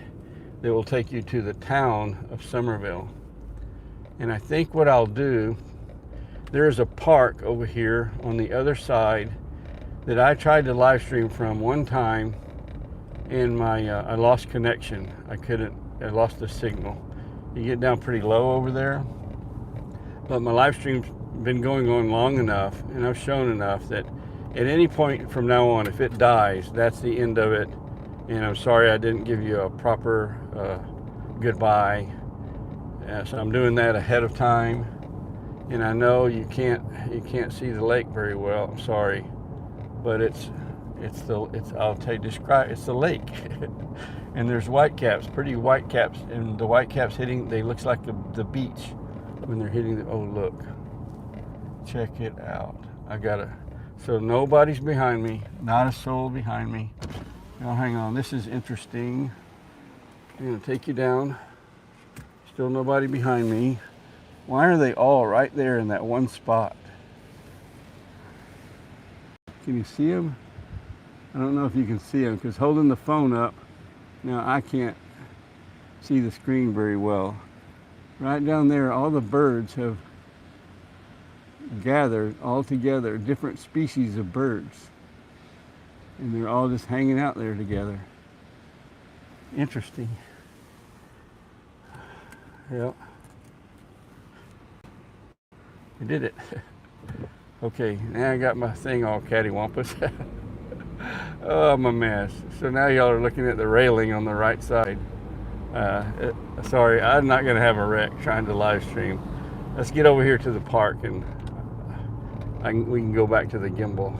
that will take you to the town of Somerville. And I think what I'll do, there is a park over here on the other side that I tried to live stream from one time, and I lost connection. I lost the signal. You get down pretty low over there. But my live stream's been going on long enough, and I've shown enough that at any point from now on, if it dies, that's the end of it. And I'm sorry I didn't give you a proper goodbye. So I'm doing that ahead of time. And I know you can't see the lake very well. I'm sorry. But it's the lake. And there's whitecaps, pretty whitecaps, and the whitecaps they looks like the beach when they're hitting the, oh look, check it out. So nobody's behind me, not a soul behind me. Now hang on, this is interesting. I'm gonna take you down. Still nobody behind me. Why are they all right there in that one spot? Can you see them? I don't know if you can see them because holding the phone up, now I can't see the screen very well. Right down there, all the birds have gathered all together, different species of birds. And they're all just hanging out there together. Interesting. Yep. I did it. Okay, now I got my thing all cattywampus. Oh, I'm a mess. So now y'all are looking at the railing on the right side. Sorry, I'm not gonna have a wreck trying to live stream. Let's get over here to the park and we can go back to the gimbal.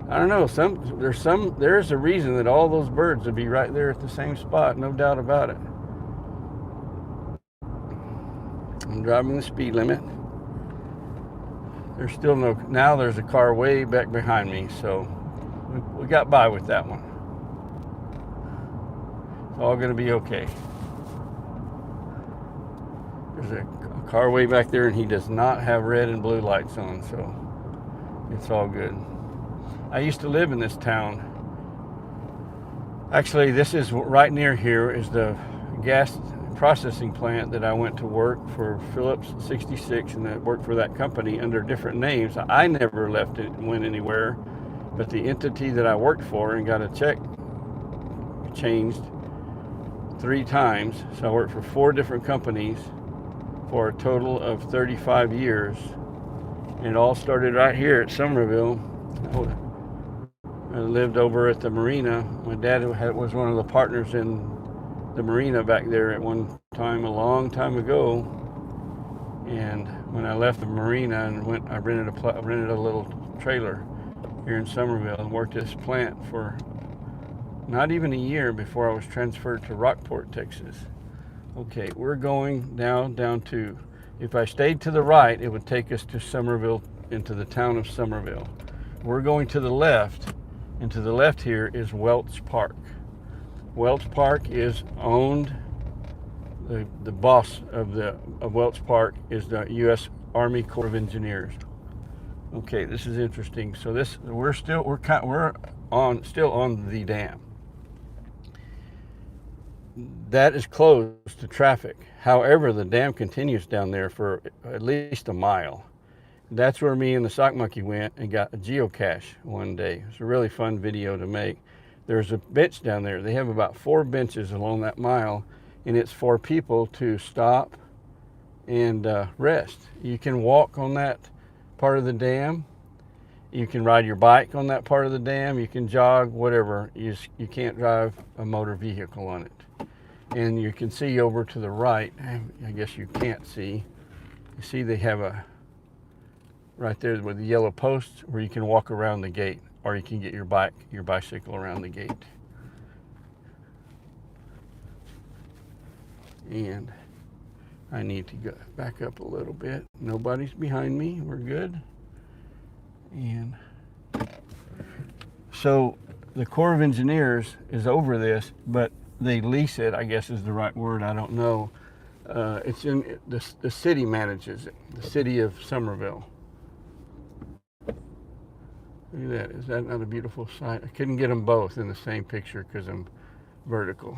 I don't know, there's a reason that all those birds would be right there at the same spot, no doubt about it. I'm driving the speed limit. There's still now there's a car way back behind me, so we got by with that one. It's all gonna be okay. There's a car way back there and he does not have red and blue lights on, so it's all good. I used to live in this town. Actually, this is right near here is the gas processing plant that I went to work for Phillips 66, and that worked for that company under different names. I never left it and went anywhere, but the entity that I worked for and got a check changed 3 times. So I worked for 4 different companies for a total of 35 years. And it all started right here at Somerville. I lived over at the marina. My dad was one of the partners in the marina back there at one time, a long time ago. And when I left the marina and I rented a little trailer here in Somerville and worked at this plant for not even a year before I was transferred to Rockport, Texas. Okay, we're going now down to, if I stayed to the right, it would take us to Somerville, into the town of Somerville. We're going to the left, and to the left here is Welch Park. Welch Park is owned, the boss of Welch Park is the U.S. Army Corps of Engineers. Okay, this is interesting. So we're still on the dam. That is closed to traffic. However, the dam continues down there for at least a mile. That's where me and the sock monkey went and got a geocache one day. It's a really fun video to make. There's a bench down there. They have about 4 benches along that mile, and it's for people to stop and rest. You can walk on that part of the dam. You can ride your bike on that part of the dam. You can jog, whatever. You can't drive a motor vehicle on it. And you can see over to the right, I guess you can't see. You see they have a, right there with the yellow posts, where you can walk around the gate, or you can get your bicycle around the gate. And I need to go back up a little bit. Nobody's behind me, we're good. And so the Corps of Engineers is over this, but they lease it, I guess is the right word, I don't know. It's in, the city manages it, the city of Somerville. Look at that, is that not a beautiful sight? I couldn't get them both in the same picture because I'm vertical.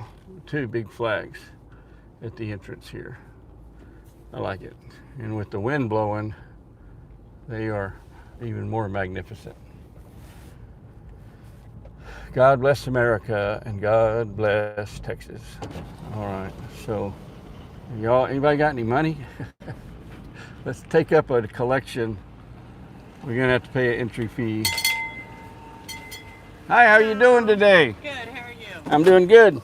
2 big flags at the entrance here. I like it. And with the wind blowing, they are even more magnificent. God bless America and God bless Texas. All right, so y'all, anybody got any money? Let's take up a collection. We're gonna have to pay an entry fee. Hi, how are you doing today? Good, how are you? I'm doing good.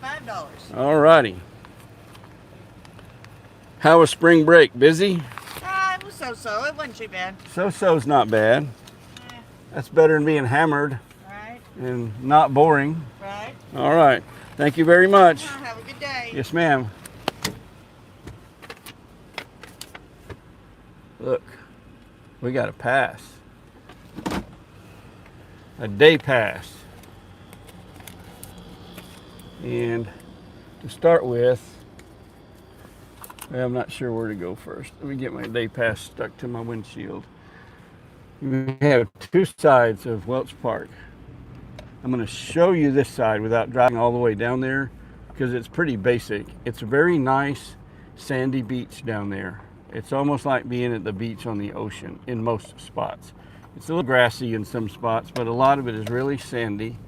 $5. All righty. How was spring break? Busy? It was so-so. It wasn't too bad. So-so's not bad. That's better than being hammered. Right. And not boring. Right. All right. Thank you very much. Have a good day. Yes, ma'am. Look, we got a pass. A day pass. And to start with, well, I'm not sure where to go first. Let me get my day pass stuck to my windshield. We have 2 sides of Welch Park. I'm going to show you this side without driving all the way down there because it's pretty basic. It's a very nice sandy beach down there. It's almost like being at the beach on the ocean in most spots. It's a little grassy in some spots, but a lot of it is really sandy.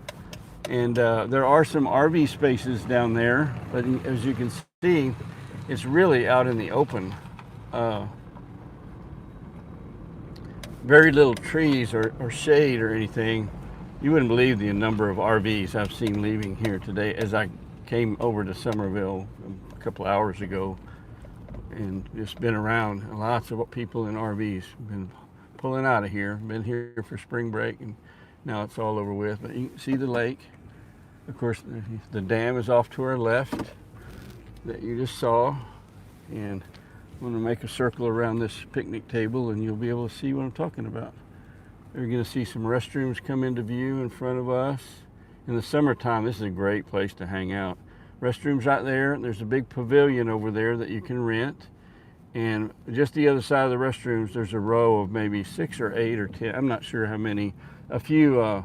And there are some RV spaces down there, but as you can see, it's really out in the open. Very little trees or shade or anything. You wouldn't believe the number of RVs I've seen leaving here today as I came over to Somerville a couple of hours ago and just been around. Lots of people in RVs been pulling out of here, been here for spring break, and now it's all over with. But you can see the lake. Of course, the dam is off to our left that you just saw, and I'm going to make a circle around this picnic table and you'll be able to see what I'm talking about. You're going to see some restrooms come into view in front of us. In the summertime, this is a great place to hang out. Restrooms right there. There's a big pavilion over there that you can rent, and just the other side of the restrooms there's a row of maybe 6 or 8 or 10, I'm not sure how many, a few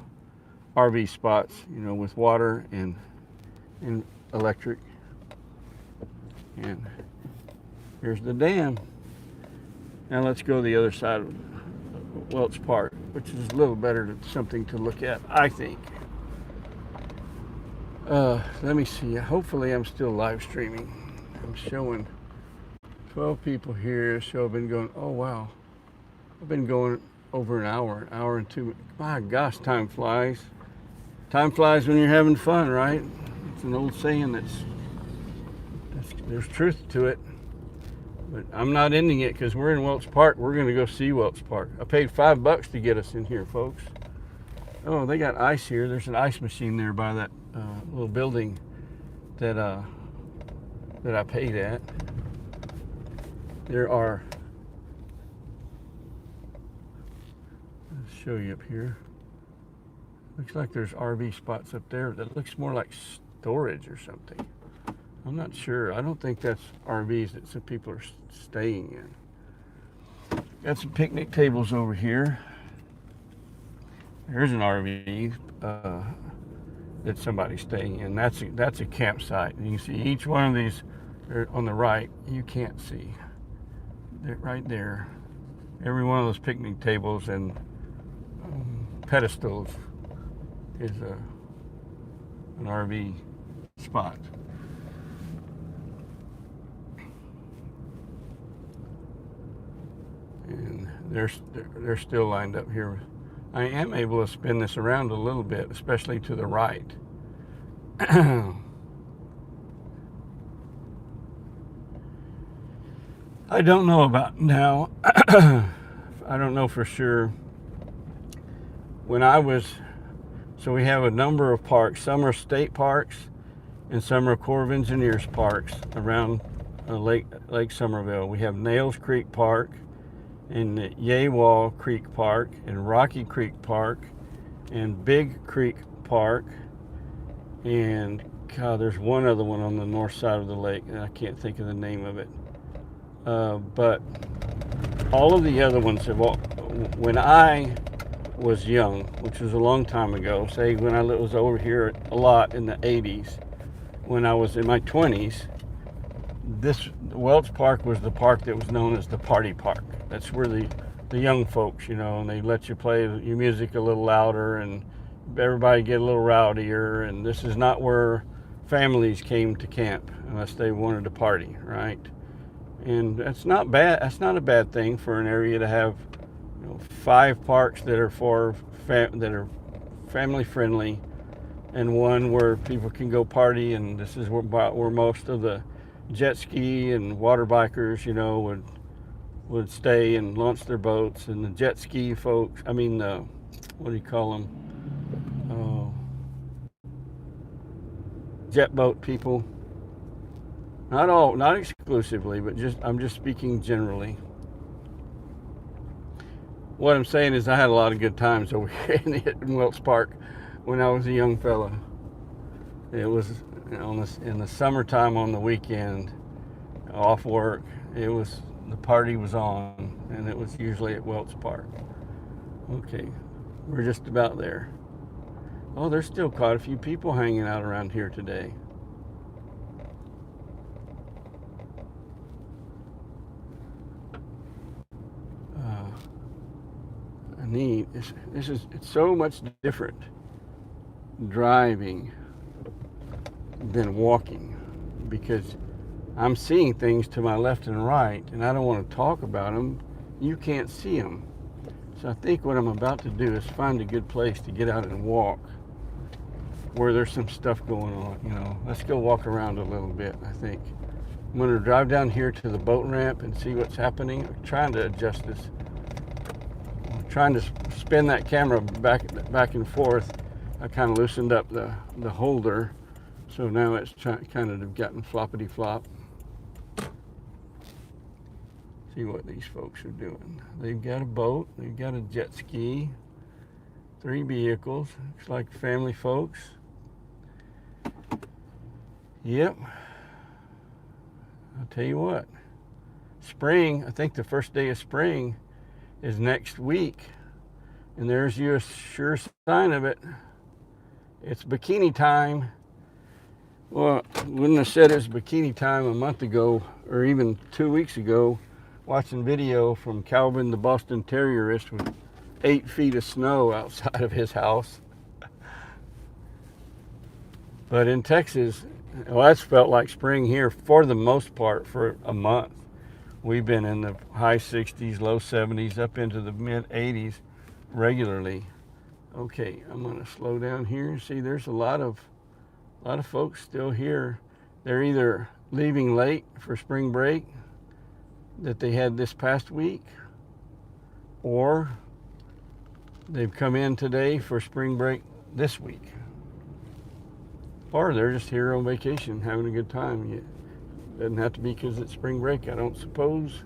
RV spots, you know, with water and electric. And here's the dam. Now let's go to the other side of Welch Park, which is a little better, something to look at, I think. Let me see. Hopefully I'm still live streaming. I'm showing 12 people here. So I've been going, oh wow. I've been going over an hour and 2 minutes. My gosh, time flies. Time flies when you're having fun, right? It's an old saying there's truth to it. But I'm not ending it because we're in Welch Park. We're going to go see Welch Park. I paid $5 to get us in here, folks. Oh, they got ice here. There's an ice machine there by that little building that that I paid at. There are, let's show you up here. Looks like there's RV spots up there that looks more like storage or something. I'm not sure. I don't think that's RVs that some people are staying in. Got some picnic tables over here. There's an RV that somebody's staying in. That's a campsite. And you can see each one of these on the right. You can't see. They're right there. Every one of those picnic tables and pedestals is an RV spot. And they're still lined up here. I am able to spin this around a little bit, especially to the right. I don't know about now. I don't know for sure. When I was, so we have a number of parks. Some are state parks and some are Corps of Engineers parks around Lake Somerville. We have Nails Creek Park and Yaywall Creek Park and Rocky Creek Park and Big Creek Park, and God, there's one other one on the north side of the lake and I can't think of the name of it. But all of the other ones have all, when I was young, which was a long time ago, say when I was over here a lot in the 80s, when I was in my 20s, this Welch Park was the park that was known as the party park. That's where the young folks, you know, and they let you play your music a little louder and everybody get a little rowdier, and this is not where families came to camp unless they wanted to party, right? And that's not bad. That's not a bad thing for an area to have, you know, 5 parks that are that are family friendly, and one where people can go party. And this is where most of the jet ski and water bikers, you know, would stay and launch their boats. And the jet ski folks, I mean, what do you call them? Jet boat people. Not all, not exclusively, but I'm just speaking generally. What I'm saying is I had a lot of good times over here in Welch Park when I was a young fella. It was, you know, in the summertime on the weekend, off work, the party was on, and it was usually at Welch Park. Okay, we're just about there. Oh, there's still quite a few people hanging out around here today. Neat. It's so much different driving than walking, because I'm seeing things to my left and right, and I don't want to talk about them. You can't see them. So I think what I'm about to do is find a good place to get out and walk where there's some stuff going on. You know, let's go walk around a little bit. I think I'm going to drive down here to the boat ramp and see what's happening. I'm trying to adjust this. Trying to spin that camera back and forth. I kind of loosened up the holder, so now it's kind of gotten floppity flop. See what these folks are doing. They've got a boat, they've got a jet ski, 3 vehicles. Looks like family folks. Yep. I'll tell you what. Spring, I think the first day of spring is next week, and there's your sure sign of it. It's bikini time. Well, I wouldn't have said it was bikini time a month ago or even 2 weeks ago, watching video from Calvin the Boston Terrierist with 8 feet of snow outside of his house. But in Texas, well, that's felt like spring here for the most part for a month. We've been in the high 60s, low 70s, up into the mid 80s regularly. Okay, I'm gonna slow down here. See, there's a lot of folks still here. They're either leaving late for spring break that they had this past week, or they've come in today for spring break this week. Or they're just here on vacation, having a good time. It doesn't have to be because it's spring break, I don't suppose.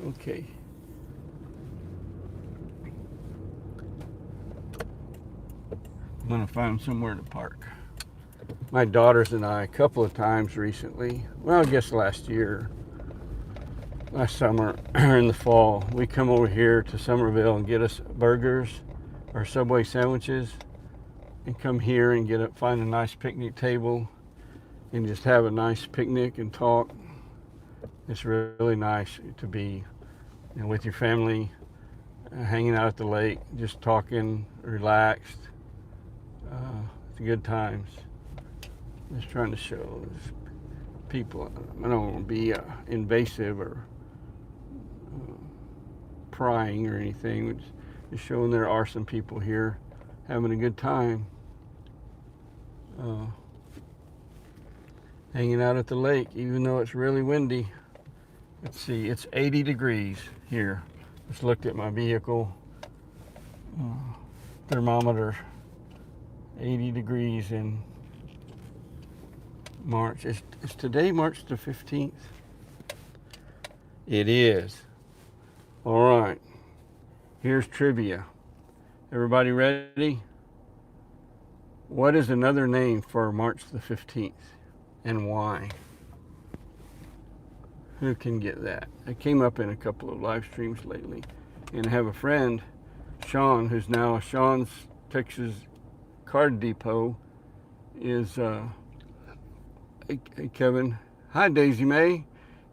Okay. I'm gonna find somewhere to park. My daughters and I, a couple of times recently, well, I guess last summer, in the fall, we come over here to Somerville and get us burgers or Subway sandwiches and come here and find a nice picnic table and just have a nice picnic and talk. It's really nice to be, with your family, hanging out at the lake, just talking, relaxed. It's good times. Just trying to show people. I don't want to be invasive or prying or anything. Just showing there are some people here having a good time. Hanging out at the lake, even though it's really windy. Let's see, it's 80 degrees here. Just looked at my vehicle thermometer. 80 degrees in March. Is today March the 15th? It is. All right. Here's trivia. Everybody ready? What is another name for March the 15th and why? Who can get that? It came up in a couple of live streams lately. And I have a friend, Sean, who's now Sean's Texas Card Depot, is hey, Kevin. Hi, Daisy May.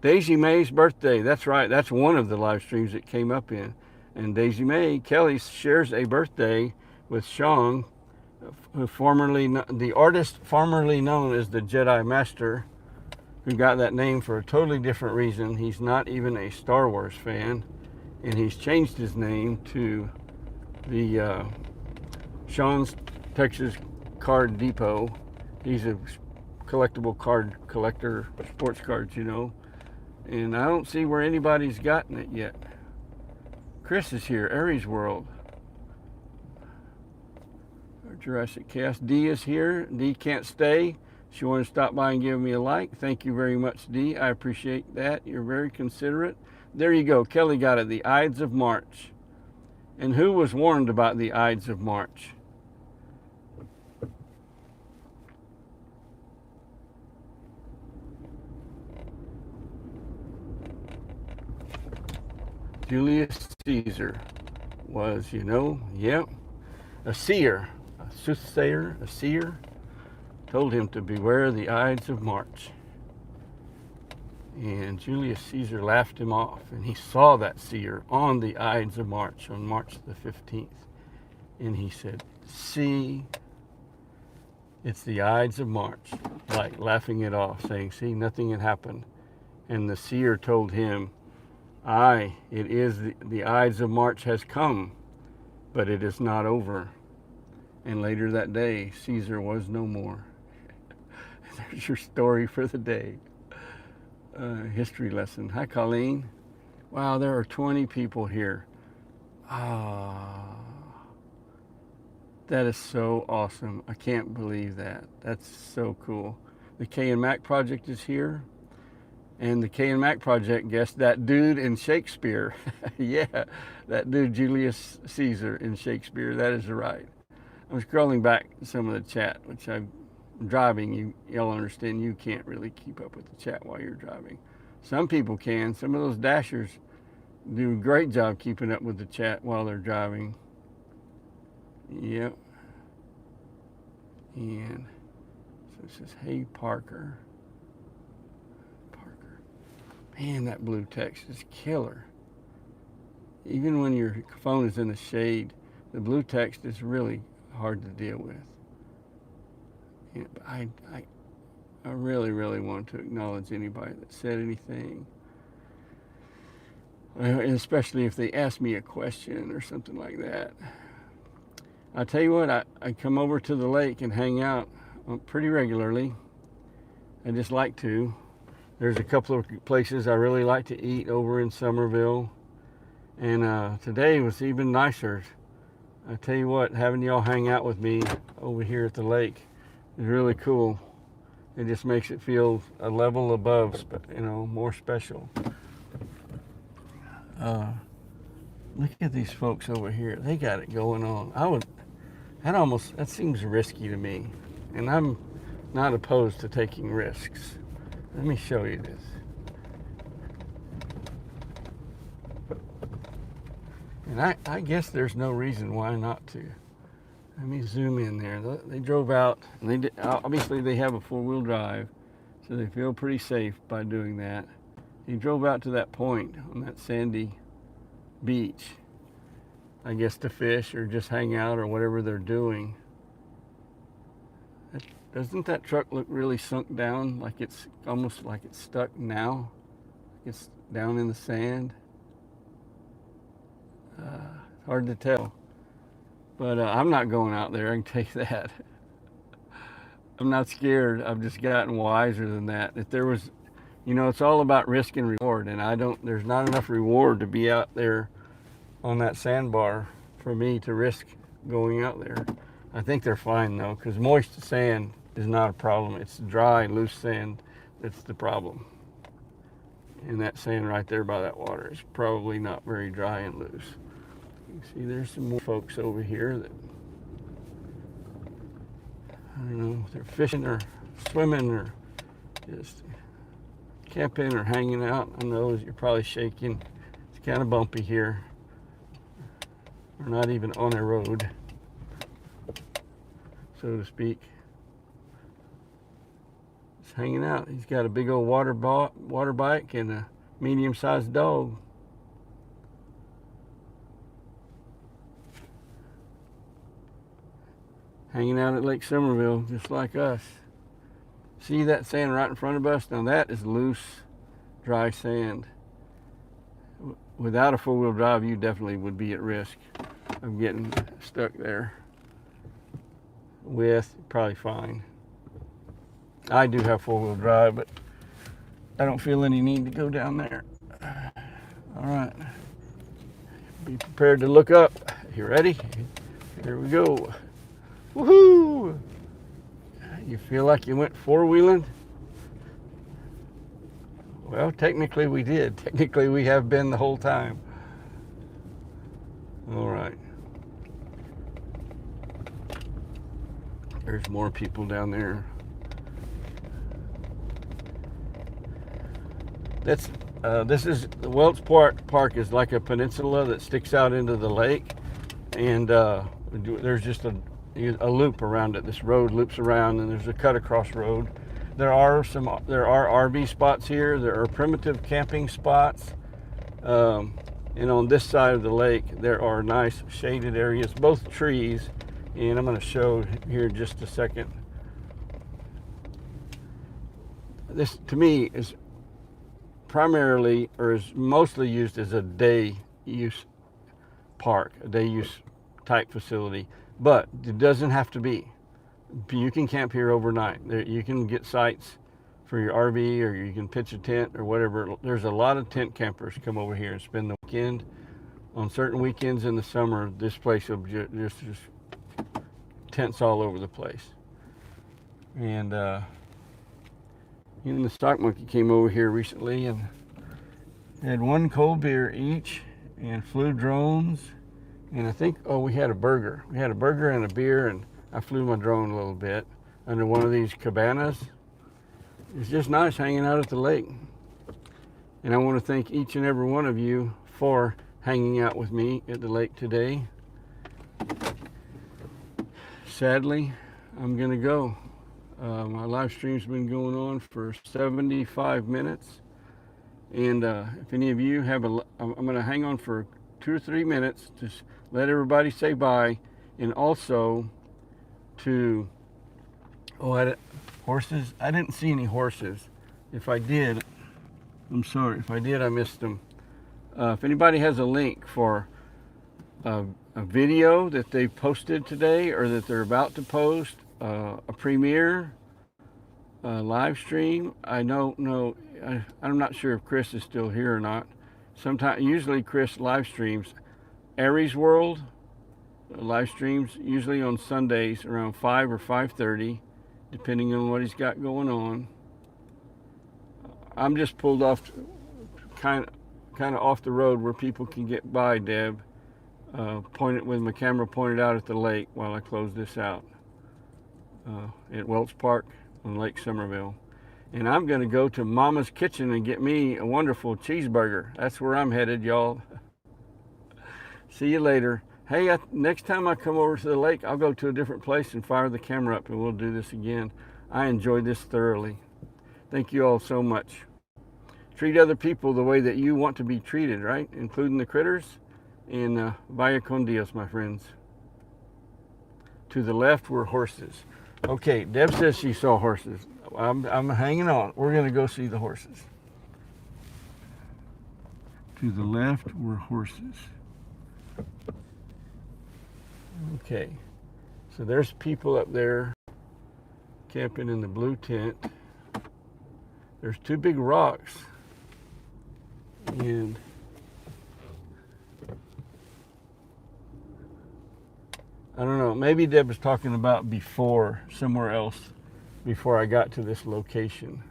Daisy May's birthday. That's right. That's one of the live streams that came up in. And Daisy May, Kelly, shares a birthday with Sean, who the artist formerly known as the Jedi Master, who got that name for a totally different reason. He's not even a Star Wars fan, and he's changed his name to the Sean's Texas Card Depot. He's a collectible card collector, sports cards, and I don't see where anybody's gotten it yet. Chris is here, Aries World. Jurassic Cast. Dee is here. Dee can't stay. She wanted to stop by and give me a like. Thank you very much, Dee. I appreciate that. You're very considerate. There you go. Kelly got it. The Ides of March. And who was warned about the Ides of March? Julius Caesar was, yep, a seer, a soothsayer, a seer, told him to beware the Ides of March. And Julius Caesar laughed him off, and he saw that seer on the Ides of March, on March the 15th. And he said, see, it's the Ides of March, like laughing it off, saying, see, nothing had happened. And the seer told him, aye, it is the Ides of March has come, but it is not over. And later that day, Caesar was no more. There's your story for the day. History lesson. Hi, Colleen. Wow, there are 20 people here. That is so awesome. I can't believe that. That's so cool. The K and Mac Project is here. And the K and Mac Project guessed that dude in Shakespeare. Yeah, that dude Julius Caesar in Shakespeare. That is right. I'm scrolling back some of the chat, which I'm driving. Y'all understand you can't really keep up with the chat while you're driving. Some people can. Some of those dashers do a great job keeping up with the chat while they're driving. Yep. And so it says, hey, Parker. Man, that blue text is killer. Even when your phone is in the shade, the blue text is really hard to deal with. And I really, really want to acknowledge anybody that said anything. Especially if they ask me a question or something like that. I'll tell you what, I come over to the lake and hang out pretty regularly. I just like to. There's a couple of places I really like to eat over in Somerville. And today was even nicer. I tell you what, having y'all hang out with me over here at the lake is really cool. It just makes it feel a level above, more special. Look at these folks over here. They got it going on. That seems risky to me. And I'm not opposed to taking risks. Let me show you this. And I guess there's no reason why not to. Let me zoom in there. They drove out, and obviously they have a four-wheel drive, so they feel pretty safe by doing that. He drove out to that point on that sandy beach, I guess to fish or just hang out or whatever they're doing. Doesn't that truck look really sunk down, like it's almost like it's stuck now? It's down in the sand. It's hard to tell. But I'm not going out there, I can tell you that. I'm not scared. I've just gotten wiser than that. If there was, it's all about risk and reward, and there's not enough reward to be out there on that sandbar for me to risk going out there. I think they're fine though, because moist sand is not a problem. It's dry, loose sand that's the problem. And that sand right there by that water is probably not very dry and loose. You can see there's some more folks over here that, I don't know, they're fishing or swimming or just camping or hanging out. I know you're probably shaking. It's kind of bumpy here. We're not even on a road, so to speak. Just hanging out. He's got a big old water bike and a medium-sized dog. Hanging out at Lake Somerville, just like us. See that sand right in front of us? Now that is loose, dry sand. Without a four-wheel drive, you definitely would be at risk of getting stuck there. With, probably fine. I do have four-wheel drive, but I don't feel any need to go down there. All right. Be prepared to look up. You ready? Here we go. Woohoo! You feel like you went four-wheeling? Well, technically we did. Technically we have been the whole time. All right. There's more people down there. This is the Welch Park is like a peninsula that sticks out into the lake, and there's just a loop around it. This road loops around, and there's a cut across road. There are RV spots here. There are primitive camping spots, and on this side of the lake there are nice shaded areas, both trees, and I'm going to show here in just a second. This to me is primarily, or is mostly used as a day use park, a day use type facility, but it doesn't have to be. You can camp here overnight. You can get sites for your RV, or you can pitch a tent or whatever. There's a lot of tent campers come over here and spend the weekend. On certain weekends in the summer, this place will just tents all over the place. And even the stock monkey came over here recently and had one cold beer each and flew drones. And I think, we had a burger. We had a burger and a beer, and I flew my drone a little bit under one of these cabanas. It's just nice hanging out at the lake. And I want to thank each and every one of you for hanging out with me at the lake today. Sadly, I'm going to go. My live stream's been going on for 75 minutes. And if any of you have I'm going to hang on for 2 or 3 minutes to let everybody say bye, and also to horses. I didn't see any horses. If I did, I'm sorry. If I did, I missed them. If anybody has a link for a video that they posted today, or that they're about to post, a premiere, a live stream, I don't know. I'm not sure if Chris is still here or not. Usually Chris live streams Aries World live streams, usually on Sundays around 5 or 5:30, depending on what he's got going on. I'm just pulled off, kind of off the road where people can get by, Deb. Pointed with my camera pointed out at the lake while I close this out. At Welch Park on Lake Somerville. And I'm going to go to Mama's Kitchen and get me a wonderful cheeseburger. That's where I'm headed, y'all. See you later. Hey, next time I come over to the lake, I'll go to a different place and fire the camera up, and we'll do this again. I enjoyed this thoroughly. Thank you all so much. Treat other people the way that you want to be treated, right? Including the critters. And vaya con Dios, my friends. To the left were horses. Okay, Deb says she saw horses. I'm hanging on. We're going to go see the horses. To the left were horses. Okay, so there's people up there camping in the blue tent. There's two big rocks. And I don't know, maybe Deb was talking about before, somewhere else, before I got to this location.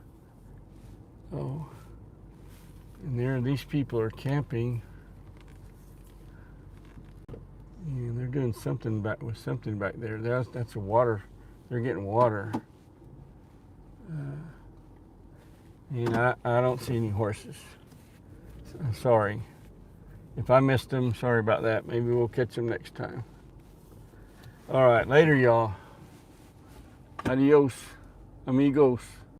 Oh, and there these people are camping. And they're doing something back there. That's water. They're getting water. And I don't see any horses. Sorry. If I missed them, sorry about that. Maybe we'll catch them next time. All right, later, y'all. Adios, amigos.